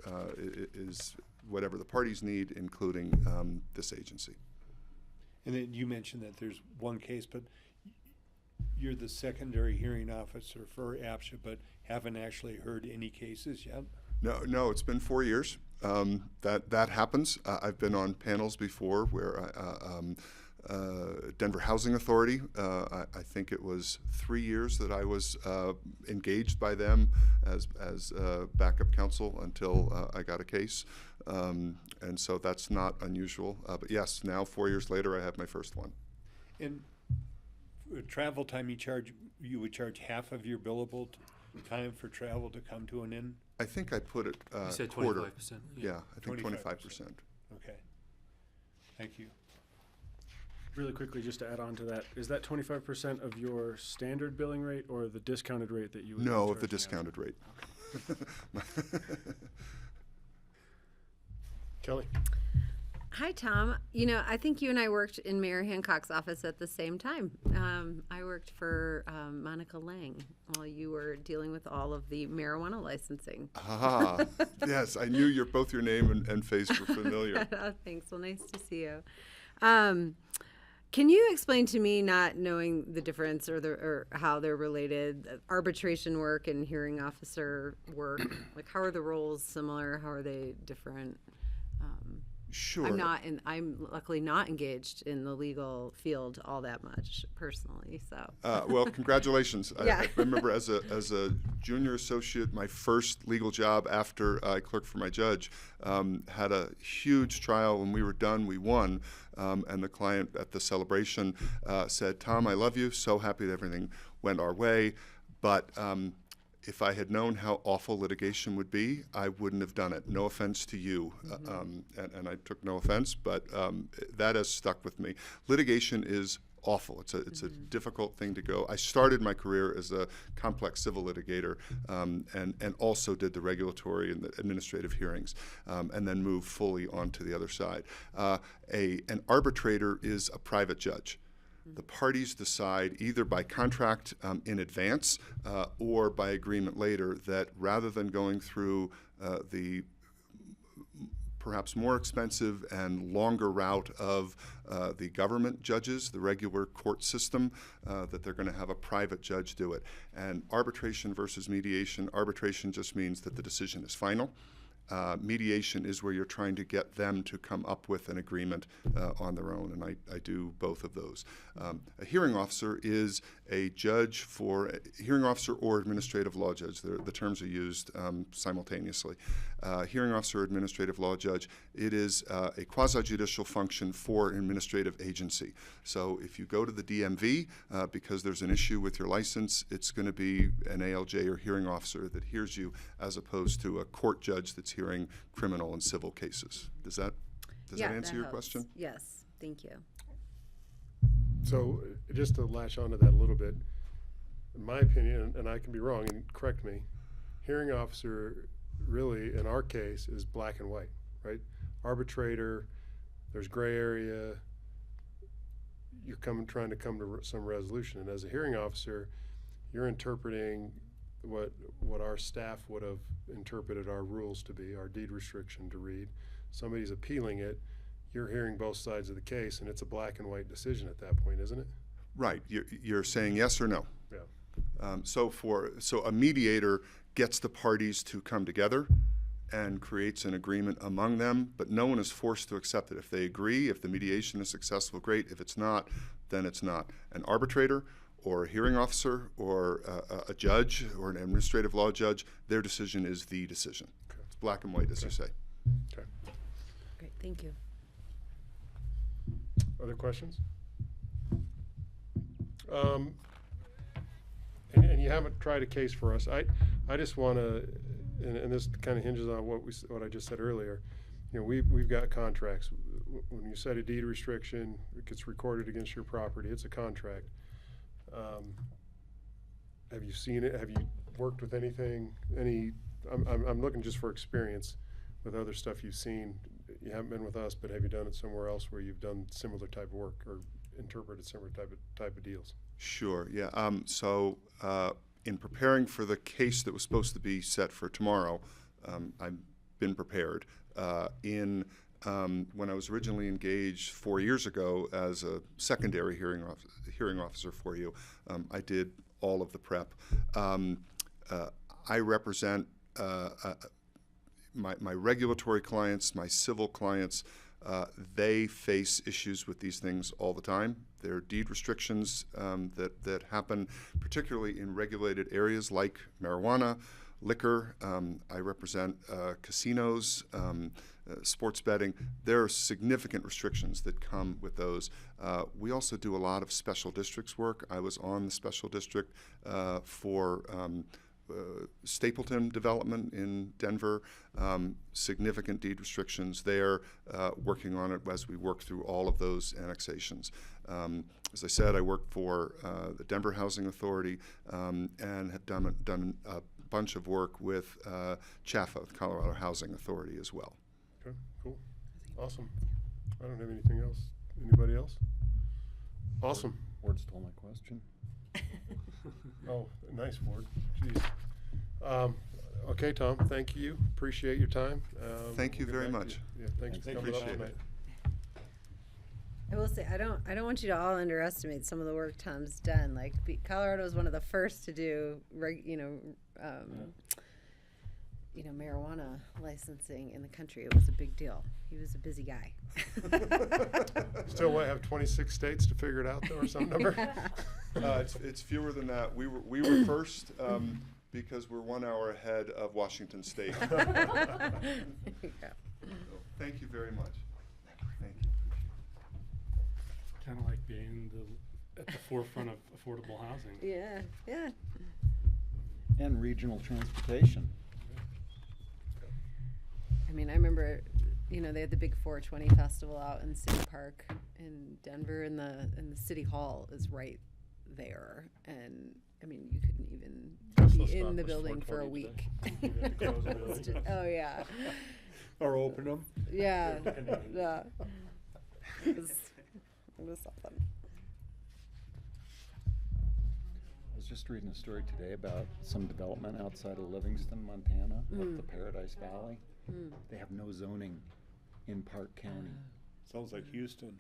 whatever the parties need, including this agency.
And then you mentioned that there's one case, but you're the secondary hearing officer for APCHA, but haven't actually heard any cases yet?
No, it's been 4 years. That happens. I've been on panels before where Denver Housing Authority, I think it was 3 years that I was engaged by them as backup counsel until I got a case. And so that's not unusual. But yes, now 4 years later, I have my first one.
And travel time, you would charge half of your billable time for travel to come to an end?
I think I put it
You said
quarter.
25%.
Yeah, I think 25%.
Okay. Thank you.
Really quickly, just to add on to that, is that 25% of your standard billing rate or the discounted rate that you would
No,
be
of the
charging
discounted rate.
Kelly?
Hi, Tom. I think you and I worked in Mayor Hancock's office at the same time. I worked for Monica Lang while you were dealing with all of the marijuana licensing.
Ah, yes, I knew both your name and face were familiar.
Oh, thanks. Well, nice to see you. Can you explain to me, not knowing the difference or how they're related, arbitration work and hearing officer work? Like, how are the roles similar? How are they different?
Sure.
I'm luckily not engaged in the legal field all that much personally, so.
Well, congratulations.
Yeah.
I remember as a junior associate, my first legal job after I clerked for my judge, had a huge trial. When we were done, we won. And the client at the celebration said, "Tom, I love you. So happy that everything went our way. But if I had known how awful litigation would be, I wouldn't have done it. No offense to you." And I took no offense, but that has stuck with me. Litigation is awful. It's a difficult thing to go. I started my career as a complex civil litigator, and also did the regulatory and the administrative hearings, and then moved fully onto the other side. An arbitrator is a private judge. The parties decide either by contract in advance or by agreement later that rather than going through the perhaps more expensive and longer route of the government judges, the regular court system, that they're going to have a private judge do it. And arbitration versus mediation, arbitration just means that the decision is final. Mediation is where you're trying to get them to come up with an agreement on their own, and I do both of those. A hearing officer is a judge hearing officer or administrative law judge. The terms are used simultaneously. Hearing officer or administrative law judge, it is a quasi-judicial function for an administrative agency. So if you go to the DMV because there's an issue with your license, it's going to be an ALJ or hearing officer that hears you as opposed to a court judge that's hearing criminal and civil cases. Does that answer your question?
Yes, thank you.
So just to latch onto that a little bit, in my opinion, and I can be wrong, and correct me, hearing officer really, in our case, is black and white, right? Arbitrator, there's gray area, you're trying to come to some resolution. And as a hearing officer, you're interpreting what our staff would have interpreted our rules to be, our deed restriction to read. Somebody's appealing it, you're hearing both sides of the case, and it's a black and white decision at that point, isn't it?
Right. You're saying yes or no.
Yeah.
So a mediator gets the parties to come together and creates an agreement among them, but no one is forced to accept it. If they agree, if the mediation is successful, great. If it's not, then it's not. An arbitrator or a hearing officer or a judge or an administrative law judge, their decision is the decision. Okay. It's black and white, as you say.
Okay.
Great, thank you.
Other questions? And you haven't tried a case for us. I just want to, and this kind of hinges on what I just said earlier. You know, we've got contracts. When you set a deed restriction, it gets recorded against your property. It's a contract. Have you seen it? Have you worked with anything? I'm looking just for experience with other stuff you've seen. You haven't been with us, but have you done it somewhere else where you've done similar type of work or interpreted similar type of deals?
Sure. Yeah. In preparing for the case that was supposed to be set for tomorrow, I've been prepared. When I was originally engaged 4 years ago as a secondary hearing officer for you, I did all of the prep. I represent my regulatory clients, my civil clients. They face issues with these things all the time. There are deed restrictions that happen, particularly in regulated areas like marijuana, liquor. I represent casinos, sports betting. There are significant restrictions that come with those. We also do a lot of special districts work. I was on the special district for Stapleton development in Denver, significant deed restrictions there, working on it as we work through all of those annexations. As I said, I work for the Denver Housing Authority and have done a bunch of work with CHA, the Colorado Housing Authority, as well.
Okay, cool. Awesome. I don't have anything else. Anybody else? Awesome.
Ward stole my question.
Oh, nice, Ward. Jeez. Okay, Tom, thank you. Appreciate your time.
Thank you
we'll get
very
back to
much.
you. Yeah, thanks for coming up
Appreciate
tonight.
I will say, I don't want you to all underestimate some of the work Tom's done. Like, Colorado is one of the first to do, marijuana licensing in the country. It was a big deal. He was a busy guy.
Still have 26 states to figure it out, though, or some number?
It's fewer than that. We were first because we're 1 hour ahead of Washington State.
Yeah.
So, thank you very much. Thank you.
Kind of like being at the forefront of affordable housing.
Yeah, yeah.
And regional transportation.
I mean, I remember, they had the big 420 festival out in City Park in Denver, and the City Hall is right there. And I mean, you couldn't even
Tesla
be in
stock
the
was
building for a
420
week.
today. You had to close the building.
Oh yeah,
Or open them.
yeah, yeah. It was something.
I was just reading a story today about some development outside of Livingston, Montana, up the Paradise Valley. They have no zoning in Park County.
Sounds like Houston.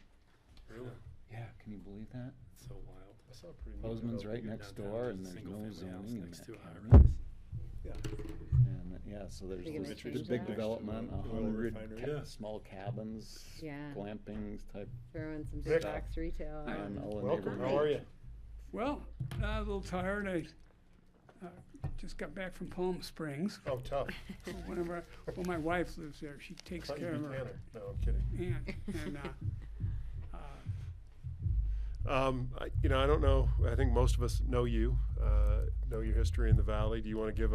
Really?
Yeah, can you believe that?
It's so wild.
I saw a pretty neat
Bozeman's right
You're
next
downtown,
door,
there's
and
a
there's
single
no
family house
zoning in
next
that
to a high
county. And yeah, so there's
They're gonna
this
change
big
that?
development,
Next to the oil
100
refinery.
Yeah.
small cabins,
Yeah.
glampings type,
Throw in some
Rick.
big box retail.
and all the
Welcome,
neighborhood.
how are you?
Well, a little tired. I just got back from Palm Springs.
Oh, tough.
My wife lives there. She takes
Thought
care
you'd
of
be
her
Tanner. No, I'm kidding.
aunt.
I don't know. I think most of us know you, know your history in the valley. Do you want to give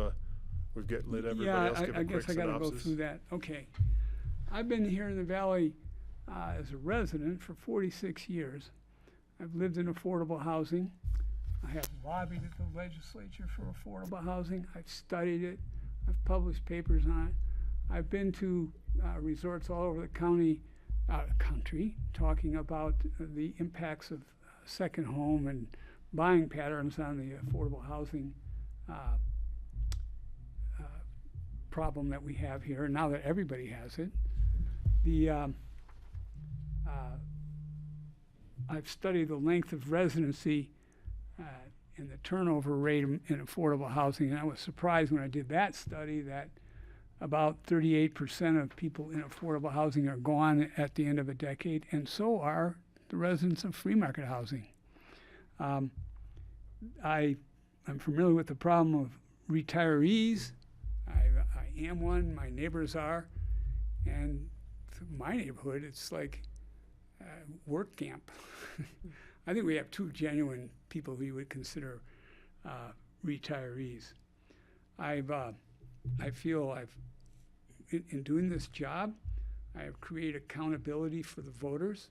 we've let everybody else give
I
a quick
guess I got to go
synopsis?
through that. Okay. I've been here in the valley as a resident for 46 years. I've lived in affordable housing. I have lobbied at the legislature for affordable housing. I've studied it. I've published papers on it. I've been to resorts all over the country talking about the impacts of second home and buying patterns on the affordable housing problem that we have here, now that everybody has it. I've studied the length of residency and the turnover rate in affordable housing, and I was surprised when I did that study that about 38% of people in affordable housing are gone at the end of a decade, and so are the residents of free market housing. I'm familiar with the problem of retirees. I am one, my neighbors are, and my neighborhood, it's like work camp. I think we have two genuine people who you would consider retirees. I feel in doing this job, I have created accountability for the voters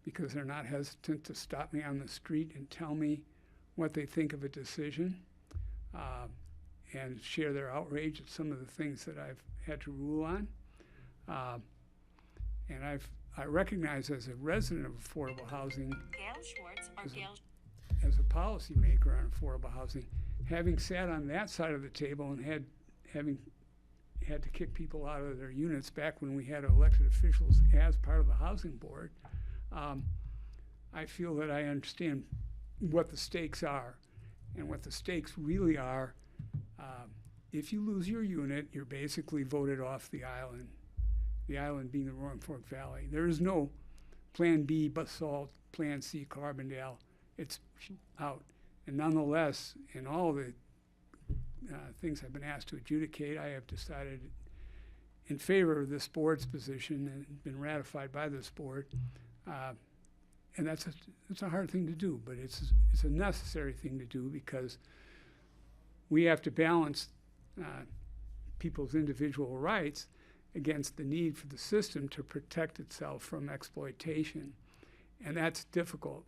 because they're not hesitant to stop me on the street and tell me what they think of a decision and share their outrage at some of the things that I've had to rule on. And I recognize as a resident of affordable housing, as a policymaker on affordable housing, having sat on that side of the table and having had to kick people out of their units back when we had elected officials as part of the housing board, I feel that I understand what the stakes are. And what the stakes really are, if you lose your unit, you're basically voted off the island being the Roaring Fork Valley. There is no Plan B, basalt, Plan C, Carbondale. It's out. And nonetheless, in all the things I've been asked to adjudicate, I have decided in favor of this board's position and been ratified by this board. And it's a hard thing to do, but it's a necessary thing to do because we have to balance people's individual rights against the need for the system to protect itself from exploitation. And that's difficult.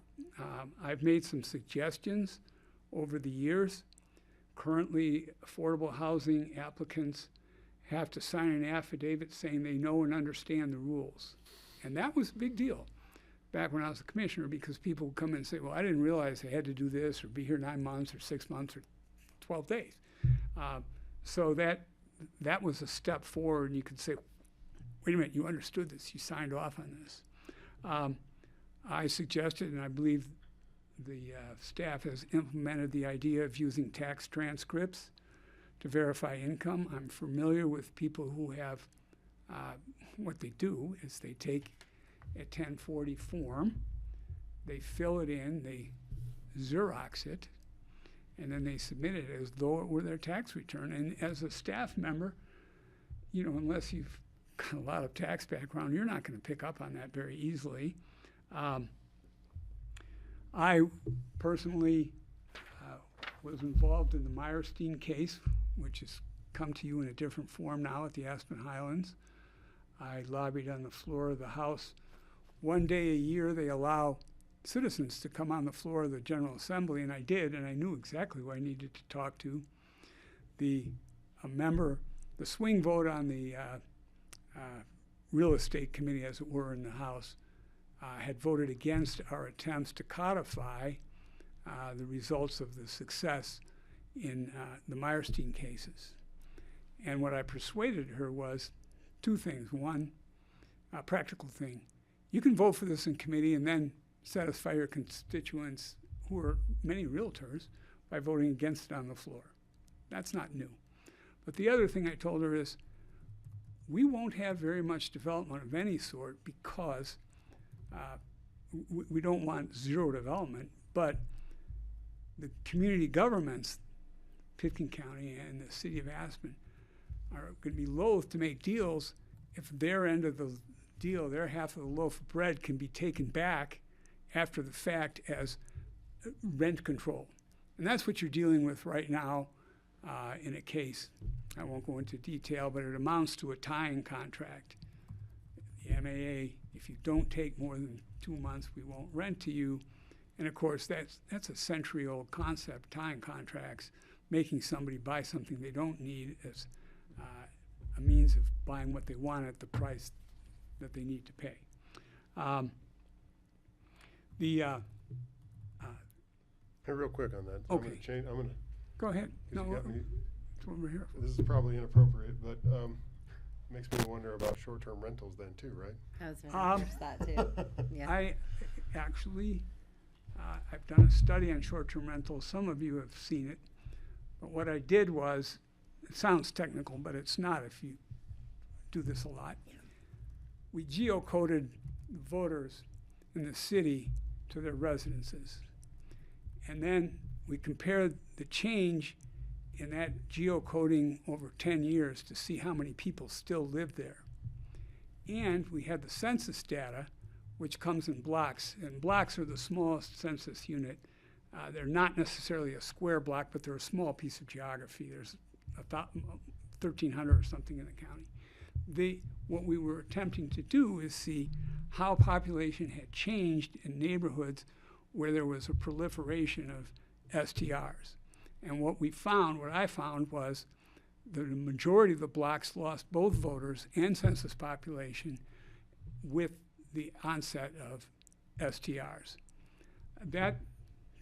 I've made some suggestions over the years. Currently, affordable housing applicants have to sign an affidavit saying they know and understand the rules. And that was a big deal back when I was a commissioner because people would come in and say, well, I didn't realize they had to do this or be here 9 months or 6 months or 12 days. So that was a step forward, and you could say, wait a minute, you understood this, you signed off on this. I suggested, and I believe the staff has implemented the idea of using tax transcripts to verify income. I'm familiar with people who have, what they do is they take a 1040 form, they fill it in, they Xerox it, and then they submit it as though it were their tax return. And as a staff member, you know, unless you've got a lot of tax background, you're not going to pick up on that very easily. I personally was involved in the Meyerstein case, which has come to you in a different form now at the Aspen Highlands. I lobbied on the floor of the House. One day a year they allow citizens to come on the floor of the General Assembly, and I did, and I knew exactly who I needed to talk to. A member, the swing vote on the real estate committee, as it were, in the House, had voted against our attempts to codify the results of the success in the Meyerstein cases. And what I persuaded her was two things. One, a practical thing. You can vote for this in committee and then satisfy your constituents, who are many realtors, by voting against it on the floor. That's not new. But the other thing I told her is, we won't have very much development of any sort because we don't want zero development, but the community governments, Pitkin County and the city of Aspen, are going to be loath to make deals if their end of the deal, their half of the loaf of bread, can be taken back after the fact as rent control. And that's what you're dealing with right now in a case. I won't go into detail, but it amounts to a tying contract. The MAA, if you don't take more than 2 months, we won't rent to you. And of course, that's a century-old concept, tying contracts, making somebody buy something they don't need as a means of buying what they want at the price that they need to pay.
Hey, real quick on that.
Okay.
I'm gonna
Go ahead.
'cause you got me-
That's what we're here for.
This is probably inappropriate, but makes me wonder about short-term rentals then too, right?
I was going to that too. Yeah.
I actually, I've done a study on short-term rentals. Some of you have seen it. But what I did was, it sounds technical, but it's not if you do this a lot. We geocoded voters in the city to their residences. And then we compared the change in that geocoding over 10 years to see how many people still live there. And we had the census data, which comes in blocks. And blocks are the smallest census unit. They're not necessarily a square block, but they're a small piece of geography. There's 1,300 or something in the county. What we were attempting to do is see how population had changed in neighborhoods where there was a proliferation of STRs. And what I found was that the majority of the blocks lost both voters and census population with the onset of STRs. That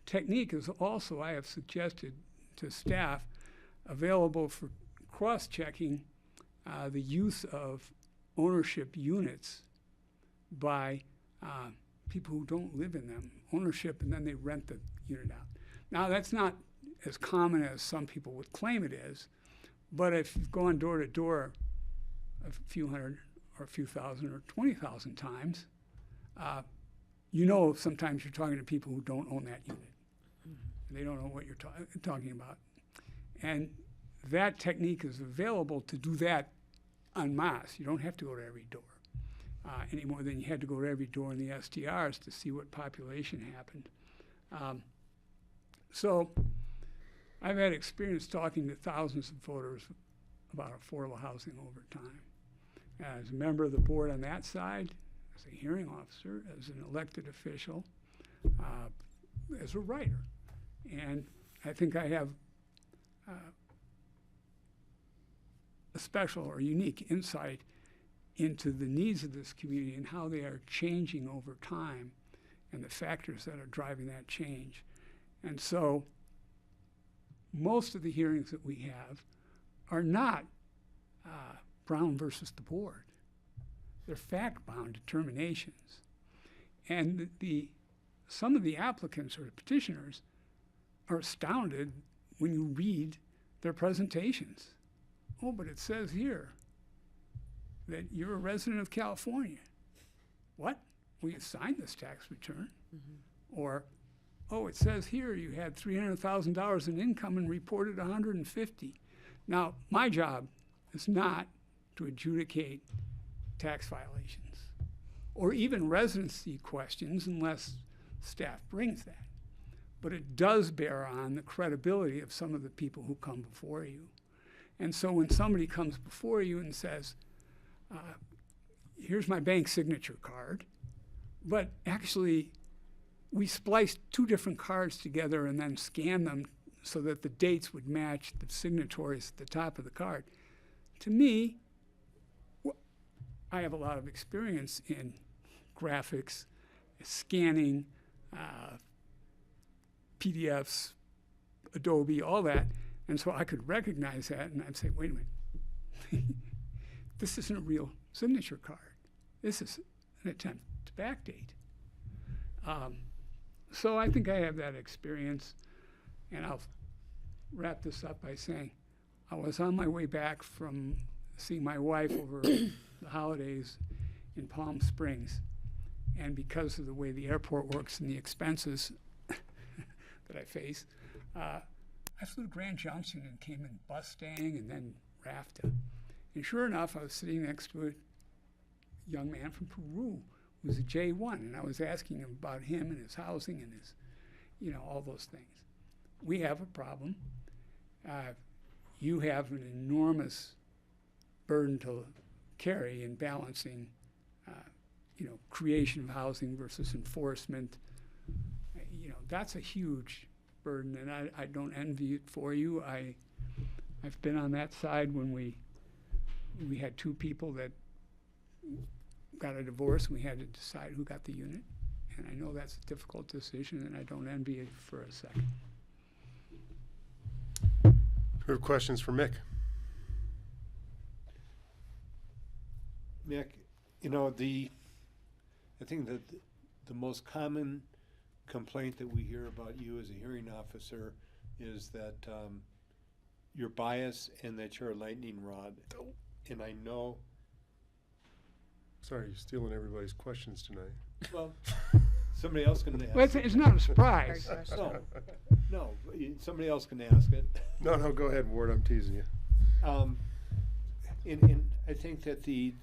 technique is also, I have suggested to staff, available for cross-checking the use of ownership units by people who don't live in them. Ownership, and then they rent the unit out. Now, that's not as common as some people would claim it is, but if you've gone door to door a few hundred or a few thousand or 20,000 times, you know sometimes you're talking to people who don't own that unit. And they don't know what you're talking about. And that technique is available to do that en masse. You don't have to go to every door any more than you had to go to every door in the STRs to see what population happened. So I've had experience talking to thousands of voters about affordable housing over time. As a member of the board on that side, as a hearing officer, as an elected official, as a writer. And I think I have a special or unique insight into the needs of this community and how they are changing over time and the factors that are driving that change. And so most of the hearings that we have are not Brown versus the board. They're fact-bound determinations. And some of the applicants or the petitioners are astounded when you read their presentations. Oh, but it says here that you're a resident of California. What? Well, you signed this tax return. Or, oh, it says here you had $300,000 in income and reported 150. Now, my job is not to adjudicate tax violations or even residency questions unless staff brings that. But it does bear on the credibility of some of the people who come before you. And so when somebody comes before you and says, here's my bank signature card, but actually we spliced two different cards together and then scanned them so that the dates would match the signatories at the top of the card. To me, I have a lot of experience in graphics, scanning, PDFs, Adobe, all that. And so I could recognize that and I'd say, wait a minute, this isn't a real signature card. This is an attempt to backdate. So I think I have that experience, and I'll wrap this up by saying I was on my way back from seeing my wife over the holidays in Palm Springs, and because of the way the airport works and the expenses that I face, I flew to Grand Junction and came in Bustang and then RAFTA. And sure enough, I was sitting next to a young man from Peru who was a J1, and I was asking him about him and his housing and his, all those things. We have a problem. You have an enormous burden to carry in balancing, creation of housing versus enforcement. That's a huge burden, and I don't envy it for you. I've been on that side when we had two people that got a divorce and we had to decide who got the unit. And I know that's a difficult decision, and I don't envy it for a second.
We have questions for Mick.
Mick, I think that the most common complaint that we hear about you as a hearing officer is that you're biased and that you're a lightning rod. And I know.
Sorry, you're stealing everybody's questions tonight.
Well, somebody else can ask.
Well, it's not a surprise.
No, somebody else can ask it.
No, go ahead, Ward. I'm teasing you.
And I think that the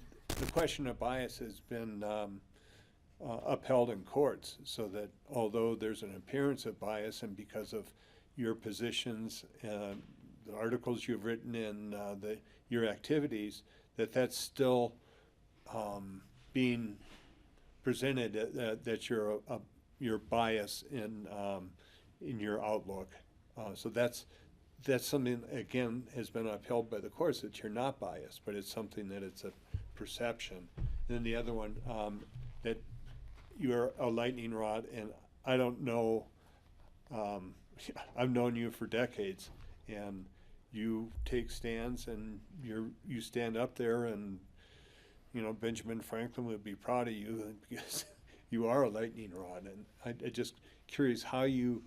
question of bias has been upheld in courts, so that although there's an appearance of bias, and because of your positions, the articles you've written, and your activities, that's still being presented that you're biased in your outlook. So that's something, again, has been upheld by the courts, that you're not biased, but it's something that it's a perception. And then the other one, that you're a lightning rod, and I don't know, I've known you for decades, and you take stands, and you stand up there, and Benjamin Franklin would be proud of you because you are a lightning rod. And I'm just curious how you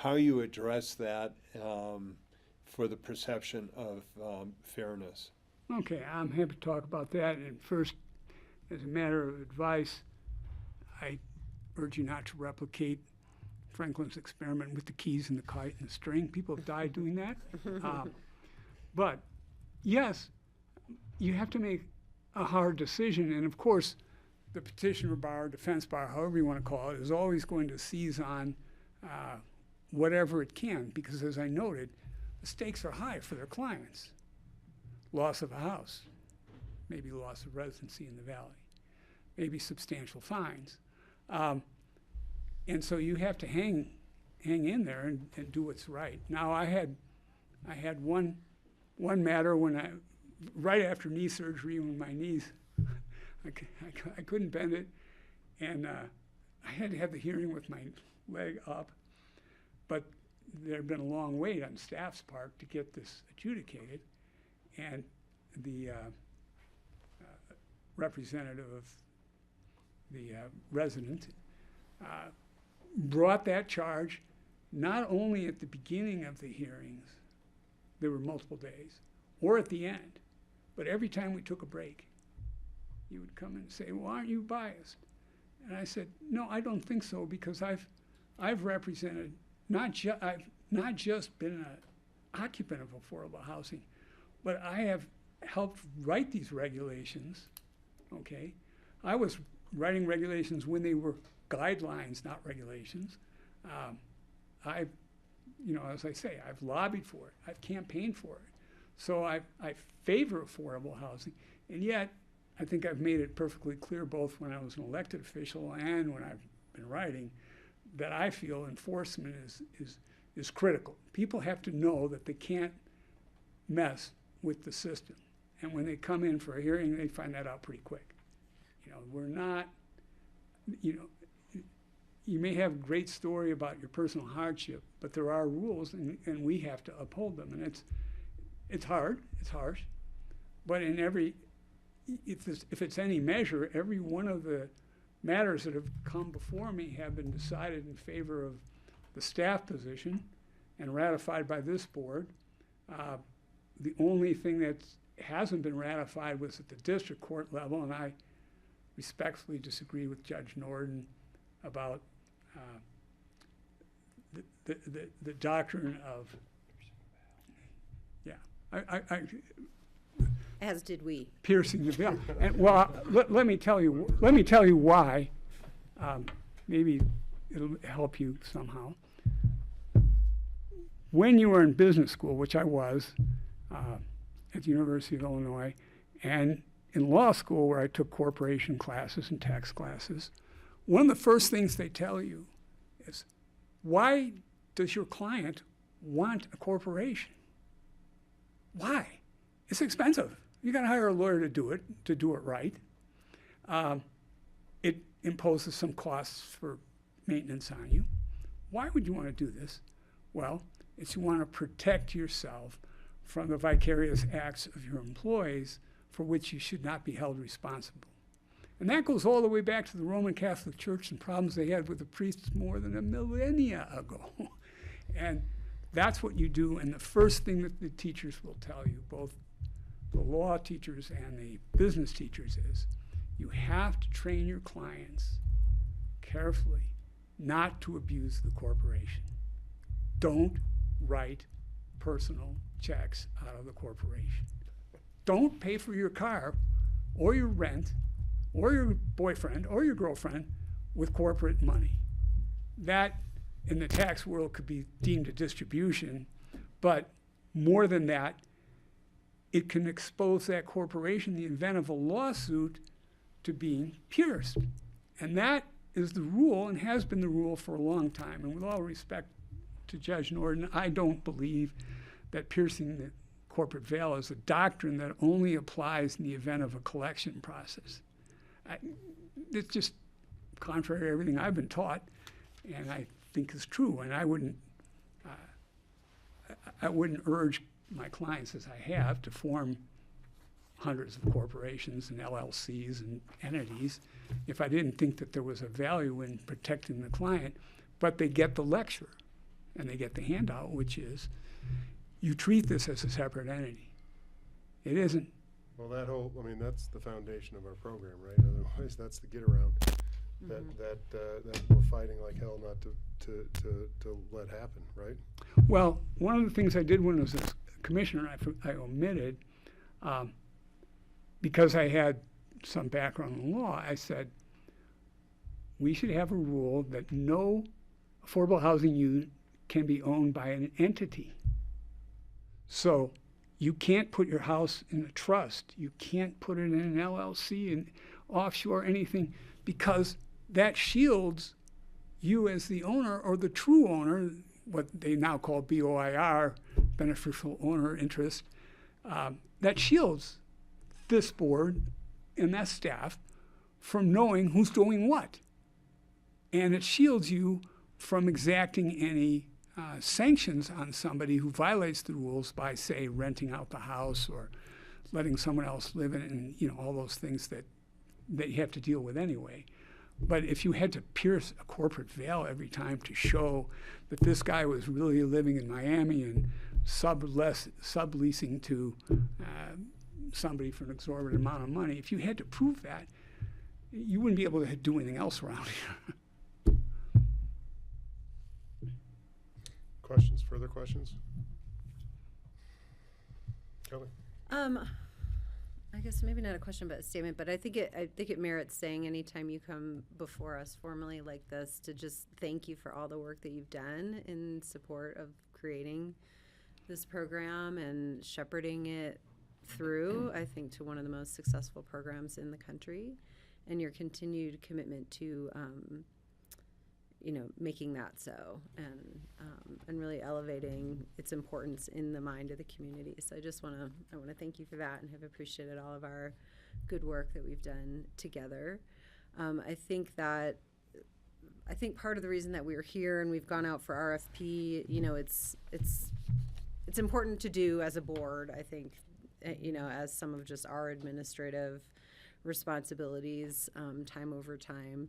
address that for the perception of fairness.
Okay, I'm happy to talk about that. And first, as a matter of advice, I urge you not to replicate Franklin's experiment with the keys and the kite and the string. People have died doing that. But yes, you have to make a hard decision. And of course, the petitioner bar, defense bar, however you want to call it, is always going to seize on whatever it can, because as I noted, the stakes are high for their clients. Loss of a house, maybe loss of residency in the valley, maybe substantial fines. And so you have to hang in there and do what's right. Now I had one matter when right after knee surgery, when my knees, I couldn't bend it, and I had to have the hearing with my leg up, but there had been a long wait on staff's part to get this adjudicated, and the representative of the resident brought that charge not only at the beginning of the hearings, there were multiple days, or at the end. But every time we took a break, he would come and say, well, aren't you biased? And I said, no, I don't think so, because I've represented, I've not just been an occupant of affordable housing, but I have helped write these regulations, okay? I was writing regulations when they were guidelines, not regulations. I've, as I say, I've lobbied for it. I've campaigned for it. So I favor affordable housing. And yet, I think I've made it perfectly clear, both when I was an elected official and when I've been writing, that I feel enforcement is critical. People have to know that they can't mess with the system. And when they come in for a hearing, they find that out pretty quick. We're not, you may have a great story about your personal hardship, but there are rules, and we have to uphold them. And it's hard, it's harsh, but if it's any measure, every one of the matters that have come before me have been decided in favor of the staff position and ratified by this board. The only thing that hasn't been ratified was at the district court level, and I respectfully disagree with Judge Norden about the doctrine of,
As did we.
Piercing the veil. And well, let me tell you why. Maybe it'll help you somehow. When you were in business school, which I was at the University of Illinois, and in law school where I took corporation classes and tax classes, one of the first things they tell you is, why does your client want a corporation? Why? It's expensive. You got to hire a lawyer to do it right. It imposes some costs for maintenance on you. Why would you want to do this? Well, it's you want to protect yourself from the vicarious acts of your employees for which you should not be held responsible. And that goes all the way back to the Roman Catholic Church and problems they had with the priests more than a millennia ago. And that's what you do, and the first thing that the teachers will tell you, both the law teachers and the business teachers, is you have to train your clients carefully not to abuse the corporation. Don't write personal checks out of the corporation. Don't pay for your car or your rent or your boyfriend or your girlfriend with corporate money. That, in the tax world, could be deemed a distribution, but more than that, it can expose that corporation in the event of a lawsuit to being pierced. And that is the rule and has been the rule for a long time. And with all respect to Judge Norden, I don't believe that piercing the corporate veil is a doctrine that only applies in the event of a collection process. It's just contrary to everything I've been taught, and I think is true. And I wouldn't urge my clients, as I have, to form hundreds of corporations and LLCs and entities if I didn't think that there was a value in protecting the client. But they get the lecture and they get the handout, which is, you treat this as a separate entity. It isn't.
Well, that's the foundation of our program, right? Otherwise, that's the get around that we're fighting like hell not to let happen, right?
Well, one of the things I did when I was a commissioner, I omitted, because I had some background in law, I said, we should have a rule that no affordable housing unit can be owned by an entity. So you can't put your house in a trust. You can't put it in an LLC and offshore anything, because that shields you as the owner, or the true owner, what they now call BOIR, beneficial owner interest. That shields this board and that staff from knowing who's doing what. And it shields you from exacting any sanctions on somebody who violates the rules by, say, renting out the house or letting someone else live in it, and all those things that you have to deal with anyway. But if you had to pierce a corporate veil every time to show that this guy was really living in Miami and subleasing to somebody for an exorbitant amount of money. If you had to prove that, you wouldn't be able to do anything else around here.
Questions, further questions? Kelly?
I guess maybe not a question, but a statement. But I think it merits saying anytime you come before us formally like this to just thank you for all the work that you've done in support of creating this program and shepherding it through, I think, to one of the most successful programs in the country, and your continued commitment to, making that so, and really elevating its importance in the mind of the community. So I want to thank you for that, and have appreciated all of our good work that we've done together. I think part of the reason that we're here and we've gone out for RFP, it's important to do as a board, I think, as some of just our administrative responsibilities, time over time,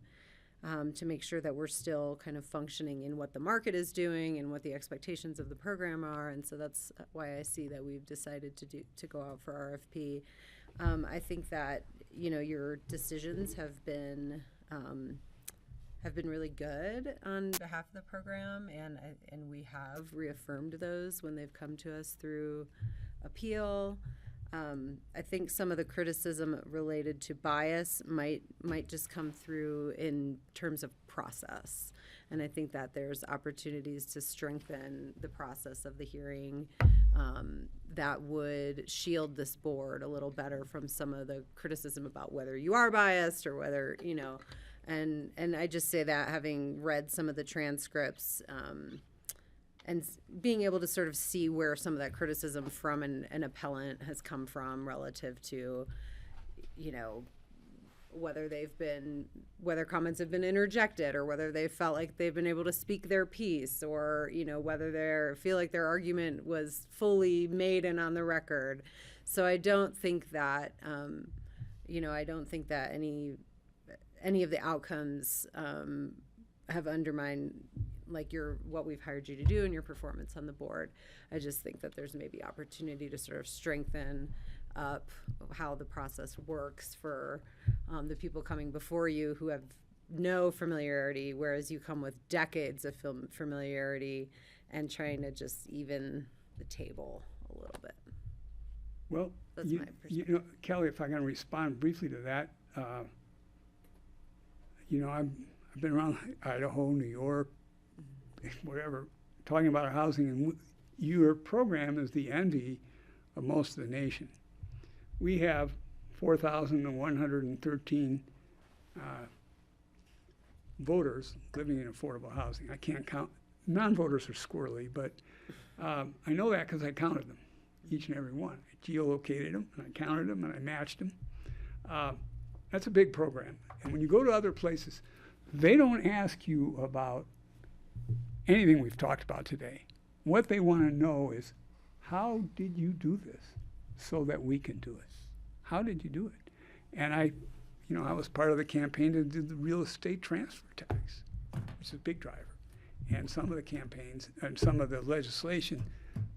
to make sure that we're still kind of functioning in what the market is doing and what the expectations of the program are. And so that's why I see that we've decided to go out for RFP. I think that, your decisions have been really good on behalf of the program, and we have reaffirmed those when they've come to us through appeal. I think some of the criticism related to bias might just come through in terms of process, and I think that there's opportunities to strengthen the process of the hearing that would shield this board a little better from some of the criticism about whether you are biased or whether, and I just say that having read some of the transcripts, and being able to sort of see where some of that criticism from an appellant has come from relative to, whether comments have been interjected, or whether they felt like they've been able to speak their piece, or, whether they feel like their argument was fully made and on the record. So I don't think that, any of the outcomes have undermined what we've hired you to do and your performance on the board. I just think that there's maybe opportunity to sort of strengthen up how the process works for the people coming before you who have no familiarity, whereas you come with decades of familiarity, and trying to just even the table a little bit.
Well,
That's my perspective.
Kelly, if I can respond briefly to that, I've been around Idaho, New York, whatever, talking about housing, and your program is the envy of most of the nation. We have 4,113 voters living in affordable housing. I can't count. Non-voters are squirrely, but I know that because I counted them, each and every one. I geolocated them, and I counted them, and I matched them. That's a big program. And when you go to other places, they don't ask you about anything we've talked about today. What they want to know is, how did you do this so that we can do it? How did you do it? And I was part of the campaign to do the real estate transfer tax, which is a big driver. And some of the campaigns and some of the legislation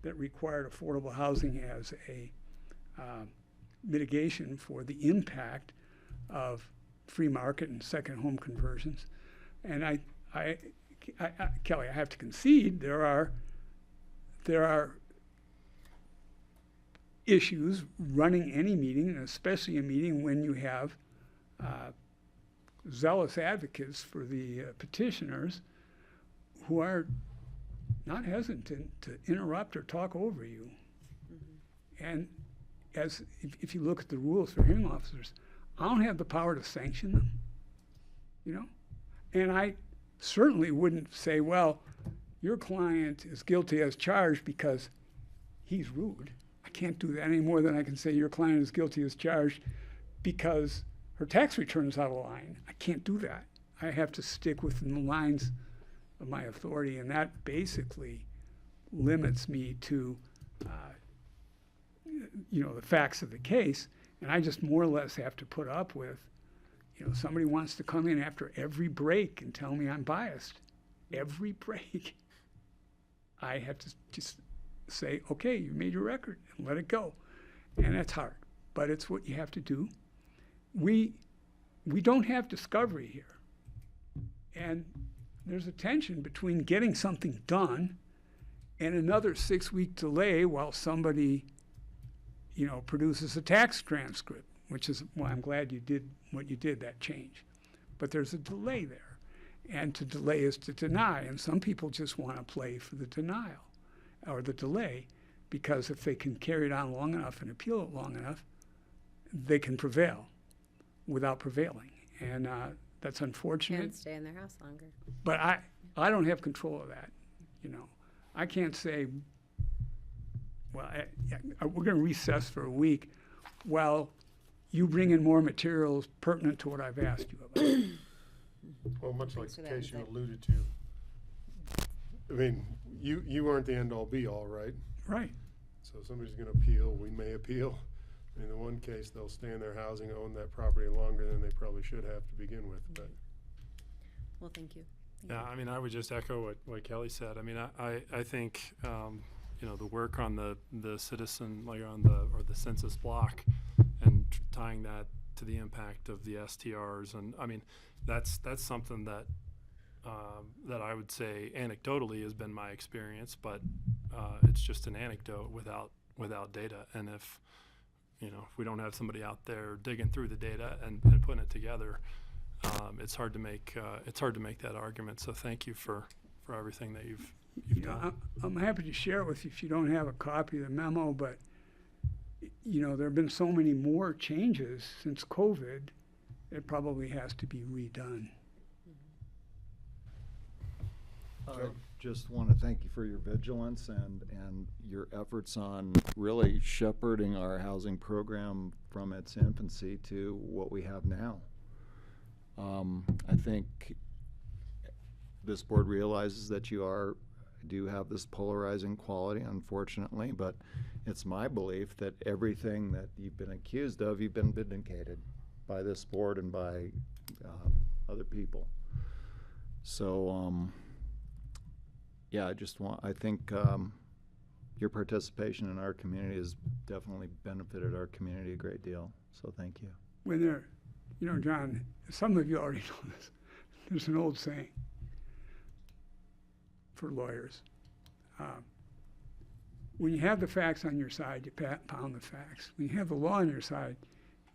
that required affordable housing as a mitigation for the impact of free market and second home conversions. And Kelly, I have to concede there are issues running any meeting, and especially a meeting when you have zealous advocates for the petitioners who are not hesitant to interrupt or talk over you. Mm-hmm. And if you look at the rules for hearing officers, I don't have the power to sanction them, And I certainly wouldn't say, well, your client is guilty as charged because he's rude. I can't do that any more than I can say your client is guilty as charged because her tax return is out of line. I can't do that. I have to stick within the lines of my authority, and that basically limits me to, the facts of the case. And I just more or less have to put up with, somebody wants to come in after every break and tell me I'm biased. Every break. I have to just say, okay, you made your record, and let it go. And that's hard, but it's what you have to do. We don't have discovery here. And there's a tension between getting something done and another 6-week delay while somebody, produces a tax transcript, which is why I'm glad you did what you did, that change. But there's a delay there. And to delay is to deny. And some people just want to play for the denial or the delay, because if they can carry it on long enough and appeal it long enough, they can prevail without prevailing. And that's unfortunate.
And stay in their house longer.
But I don't have control of that. I can't say, well, we're going to recess for a week while you bring in more materials pertinent to what I've asked you about.
Well, much like
Thanks
the
for that
case you
insight.
alluded to, I mean, you aren't the end-all be-all, right?
Right.
So if somebody's gonna appeal, we may appeal. In the one case, they'll stay in their housing, own that property longer than they probably should have to begin with, but.
Well, thank you.
Yeah, I mean, I would just echo what Kelly said. I mean, I think, the work on the citizen, like or the census block and tying that to the impact of the STRs. And I mean, that's something that I would say anecdotally has been my experience, but it's just an anecdote without data. And if we don't have somebody out there digging through the data and putting it together, it's hard to make that argument. So thank you for everything that you've done.
I'm happy to share it with you if you don't have a copy of the memo, but there have been so many more changes since COVID, it probably has to be redone.
I just want to thank you for your vigilance and your efforts on really shepherding our housing program from its infancy to what we have now. I think this board realizes that you do have this polarizing quality, unfortunately, but it's my belief that everything that you've been accused of, you've been vindicated by this board and by other people. So, I think your participation in our community has definitely benefited our community a great deal. So thank you.
When they're, John, some of you already know this. There's an old saying for lawyers. When you have the facts on your side, you pound the facts. When you have the law on your side,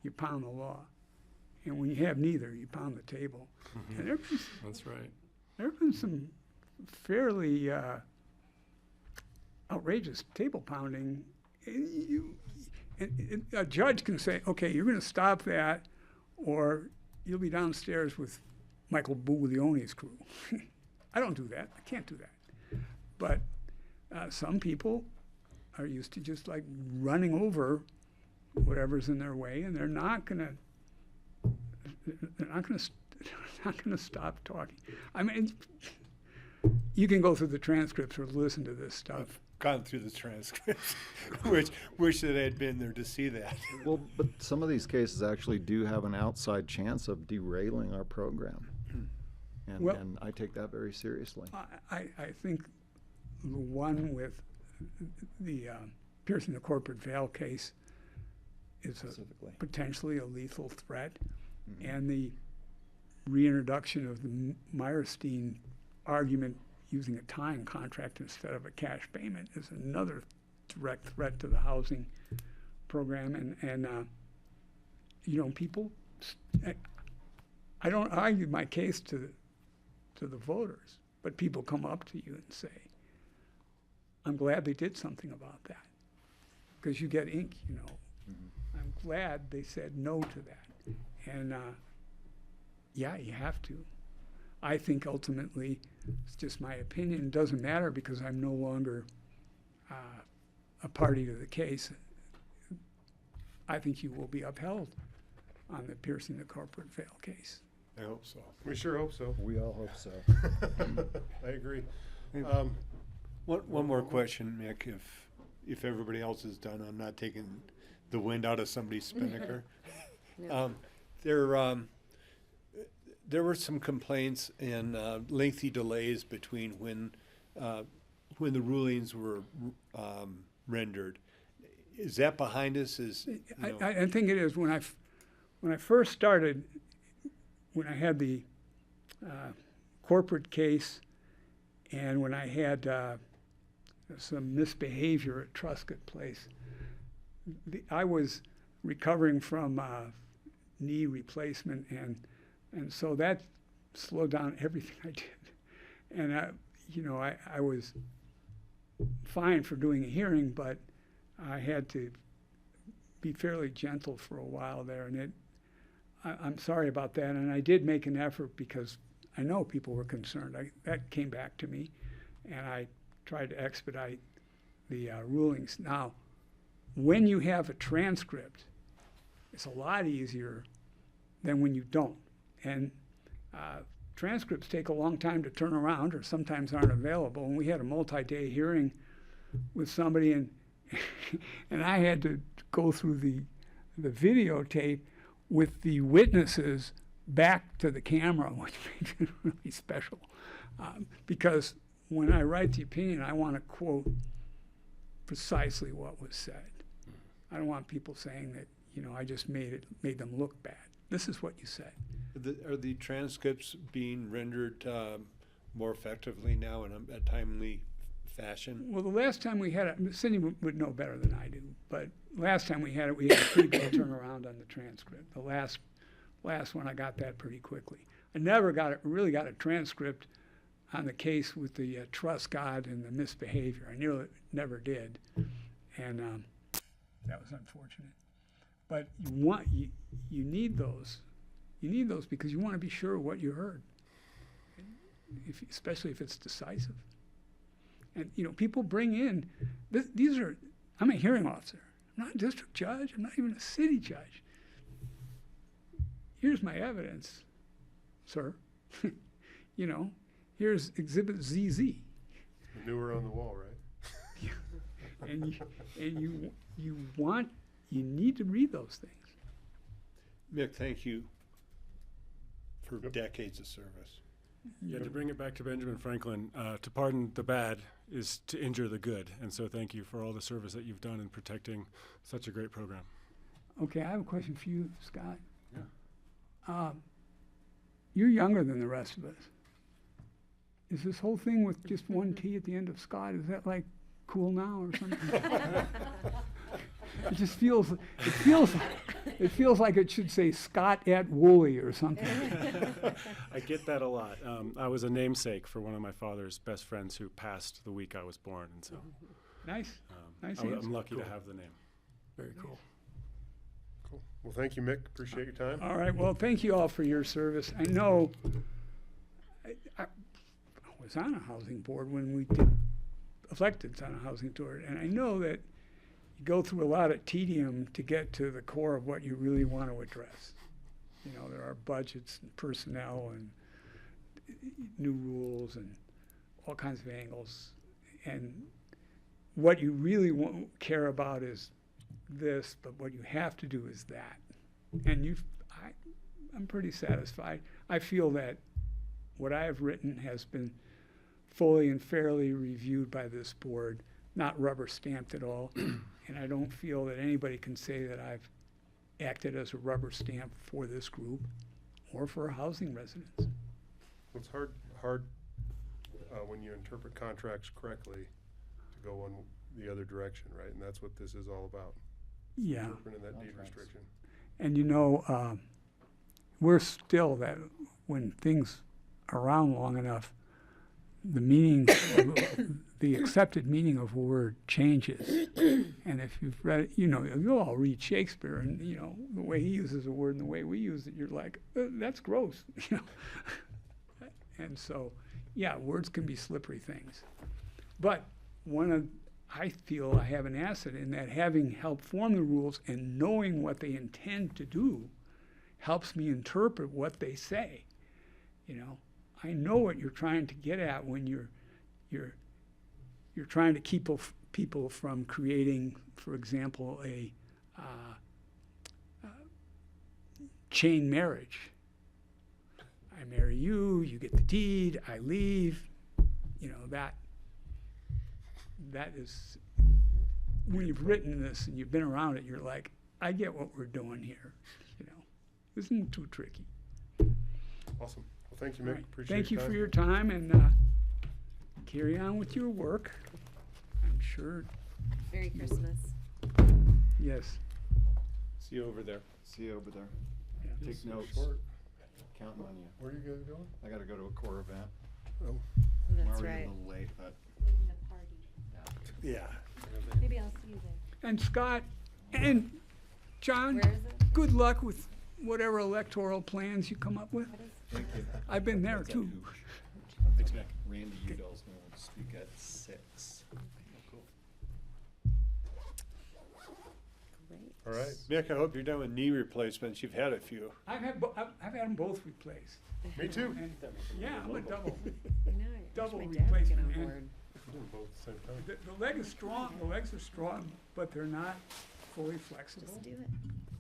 you pound the law. And when you have neither, you pound the table. And
That's right.
there have been some fairly outrageous table pounding. And a judge can say, okay, you're going to stop that, or you'll be downstairs with Michael Buglioni's crew. I don't do that. I can't do that. But some people are used to just like running over whatever's in their way, and they're not going to stop talking. I mean, you can go through the transcripts or listen to this stuff.
I've gone through the transcripts, which wish that I had been there to see that.
Well, but some of these cases actually do have an outside chance of derailing our program. And I take that very seriously.
I think the one with the piercing the corporate veil case is potentially a lethal threat. And the reintroduction of the Meyerstein argument using a time contract instead of a cash payment is another direct threat to the housing program. And people, I don't argue my case to the voters, but people come up to you and say, I'm glad they did something about that, because you get ink, I'm glad they said no to that. And yeah, you have to. I think ultimately, it's just my opinion, it doesn't matter because I'm no longer a party to the case. I think you will be upheld on the piercing the corporate veil case.
I hope so. We sure hope so.
We all hope so.
I agree.
One more question, Mick, if everybody else is done, I'm not taking the wind out of somebody's spinnaker.
No.
There were some complaints and lengthy delays between when when the rulings were rendered. Is that behind us?
I think it is. When I first started, when I had the corporate case, and when I had some misbehavior at Truscott Place, I was recovering from knee replacement, and so that slowed down everything I did. And I was fine for doing a hearing, but I had to be fairly gentle for a while there, and I'm sorry about that. And I did make an effort because I know people were concerned. That came back to me, and I tried to expedite the rulings. Now, when you have a transcript, it's a lot easier than when you don't. And transcripts take a long time to turn around, or sometimes aren't available. And we had a multi-day hearing with somebody, and and I had to go through the videotape with the witnesses back to the camera, which made it really special. Because when I write the opinion, I want to quote precisely what was said. I don't want people saying that, I just made them look bad. This is what you said.
Are the transcripts being rendered more effectively now in a timely fashion?
Well, the last time we had it, Cindy would know better than I do, but last time we had it, we had a pretty good turnaround on the transcript. The last one, I got that pretty quickly. I never really got a transcript on the case with the Truscott and the misbehavior. I never did, and that was unfortunate. But you need those. You need those because you want to be sure what you heard, especially if it's decisive. And people bring in I'm a hearing officer. I'm not a district judge. I'm not even a city judge. Here's my evidence, sir. Here's Exhibit ZZ.
Manure on the wall, right?
And you need to read those things.
Mick, thank you for decades of service.
Yeah, to bring it back to Benjamin Franklin, to pardon the bad is to injure the good. And so thank you for all the service that you've done in protecting such a great program.
Okay, I have a question for you, Scott. Yeah. You're younger than the rest of us. Is this whole thing with just one T at the end of Scott, is that like cool now or something? It feels like it should say Scott at Woolley or something.
I get that a lot. I was a namesake for one of my father's best friends who passed the week I was born, and so
nice.
I'm lucky to have the name. Very cool.
Cool. Well, thank you, Mick. Appreciate your time.
All right. Well, thank you all for your service. I know I was on a housing board when we elected on a housing board, and I know that you go through a lot of tedium to get to the core of what you really want to address. There are budgets and personnel and new rules and all kinds of angles. And what you really care about is this, but what you have to do is that. And I'm pretty satisfied. I feel that what I have written has been fully and fairly reviewed by this board, not rubber stamped at all. And I don't feel that anybody can say that I've acted as a rubber stamp for this group or for housing residents.
It's hard when you interpret contracts correctly to go on the other direction, right? And that's what this is all about.
Yeah.
Interpreting that deed restriction.
And we're still that when things are around long enough, the meaning, the accepted meaning of a word changes. And if you've read it, you all read Shakespeare, and the way he uses a word and the way we use it, you're like, that's gross. And so, yeah, words can be slippery things. But I feel I have an asset in that having helped form the rules and knowing what they intend to do helps me interpret what they say. I know what you're trying to get at when you're trying to keep people from creating, for example, a chain marriage. I marry you, you get the deed, I leave, that. that is, when you've written this and you've been around it, you're like, I get what we're doing here, you know. This isn't too tricky.
Awesome. Well, thank you,
All
Mick.
right.
Appreciate
Thank you
time.
for your time, and carry on with your work. I'm sure,
Merry Christmas.
yes.
See you over there.
See you over there.
Yeah.
Take notes.
Short.
Counting on you.
Where are you guys going?
I gotta go to a core event.
Oh,
I'm
That's
already
right.
a little late, but
yeah.
Maybe I'll see you there.
And Scott and John,
Where is it?
good luck with whatever electoral plans you come up with.
thank you.
I've been there too.
Thanks, Nick.
Randy Udall's gonna speak at 6.
Great.
All right.
Mick, I hope you're done with knee replacements. You've had a few.
I've had them both replaced.
Me too.
And, yeah, I'm a double.
I know. I wish
Double
my dad would get on
replacement, man.
board.
We're doing both at the same time.
The leg is strong, the legs are strong, but they're not fully flexible.
Just do it.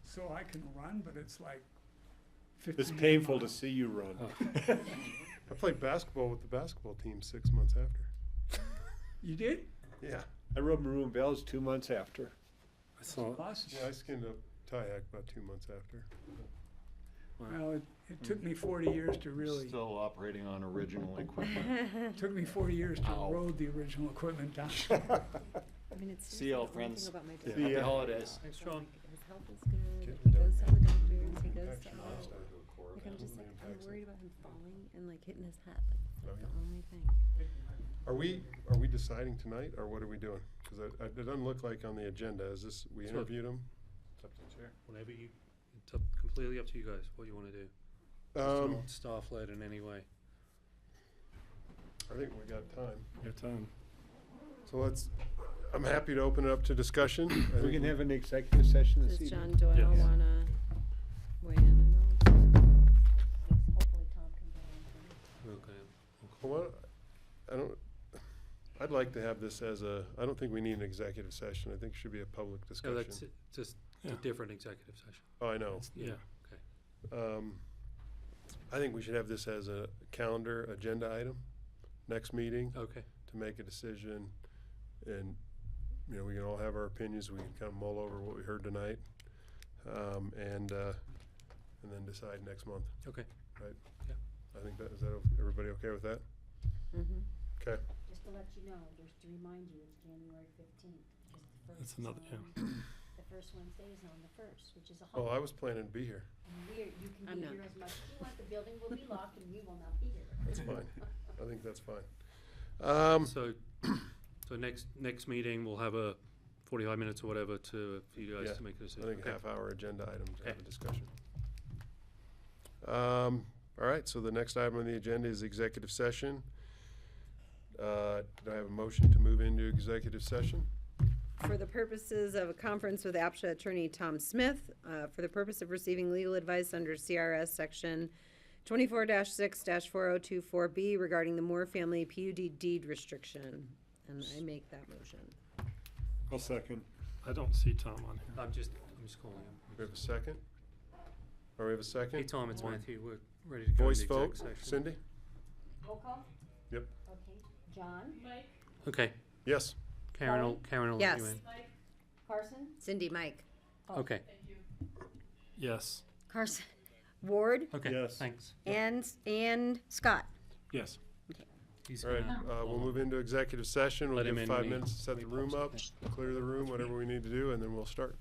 So I can run, but it's like 15
It's painful to see you run.
I played basketball with the basketball team 6 months after.
You did?
Yeah.
I rode maroon bells 2 months after.
I saw.
Awesome.
Yeah, I skinned up Tyack about 2 months after.
Well, it took me 40 years to really,
Still operating on original equipment.
it took me 40 years to
Ow.
road the original equipment down.
I mean, it's
See y'all,
seriously the only
friends.
thing about my
Yeah.
dad.
Happy
holidays.
Thanks, John.
His health is good.
Getting
He
done.
goes to the doctors. He goes to
Action
all.
milestone.
Like I'm just like I'm
Accident.
worried about him falling and like hitting his head. Like
Oh,
that's
yeah.
the only thing.
Are we deciding tonight, or what are we doing? Because it doesn't look like on the agenda. Is this, we
So-
interviewed him?
It's up to the chair.
Whatever you, it's up, completely up to you guys, what you want to do. It's not staff-led in any way.
I think we got time.
Your time.
So I'm happy to open it up to discussion. I
We
think
can have an executive session this
Does
evening.
John Doyle
Yes.
wanna weigh in at all?
Hopefully Tom can get on.
Okay.
Well, I'd like to have this as I don't think we need an executive session. I think it should be a public
No,
discussion.
that's it, just a
Yeah.
different executive session.
Oh, I know.
Yeah.
I think we should have this as a calendar agenda item, next meeting,
Okay.
to make a decision. And, you know, we can all have our opinions. We can kind of mull over what we heard tonight. And then decide next month.
Okay.
Right?
Yeah.
I think everybody okay with that?
Mm-hmm.
Okay.
Just to let you know, just to remind you, it's January 15th. Just the
That's
first,
another,
The first Wednesday is on the 1st, which is a
Oh,
holiday.
I was planning to be here.
And you can
I'm
be
not.
here as much as you want. The building will be locked and we will not be here.
That's fine. I think that's fine.
So next meeting, we'll have a 45 minutes or whatever for you guys
Yeah,
to make a
I
decision.
think
Okay.
half-hour agenda item to have
Okay.
a discussion. All right, so the next item on the agenda is executive session. Do I have a motion to move into executive session?
For the purposes of a conference with APCHA Attorney Tom Smith, for the purpose of receiving legal advice under C.R.S. Section 24-6-4024B regarding the Moore family PUD deed restriction. And I make that motion.
I'll second.
I don't see Tom on here.
I'm just calling him.
We have a second? Or we have a second?
Hey, Tom, it's Matthew. We're ready to go
Voice
into
vote,
exec session.
Cindy?
Roll call?
Yep.
Okay. John?
Okay.
Yes.
Karen will let you
Yes.
in.
Carson?
Cindy, Mike.
Okay.
Yes.
Carson. Ward?
Okay.
Yes.
Thanks.
And Scott?
Yes.
He's
All right,
gonna
we'll move into executive session. We'll
Let him
give
in
5
when he-
minutes to set
when
the
he
room
pops
up,
up.
clear the room, whatever we need to do, and then we'll start.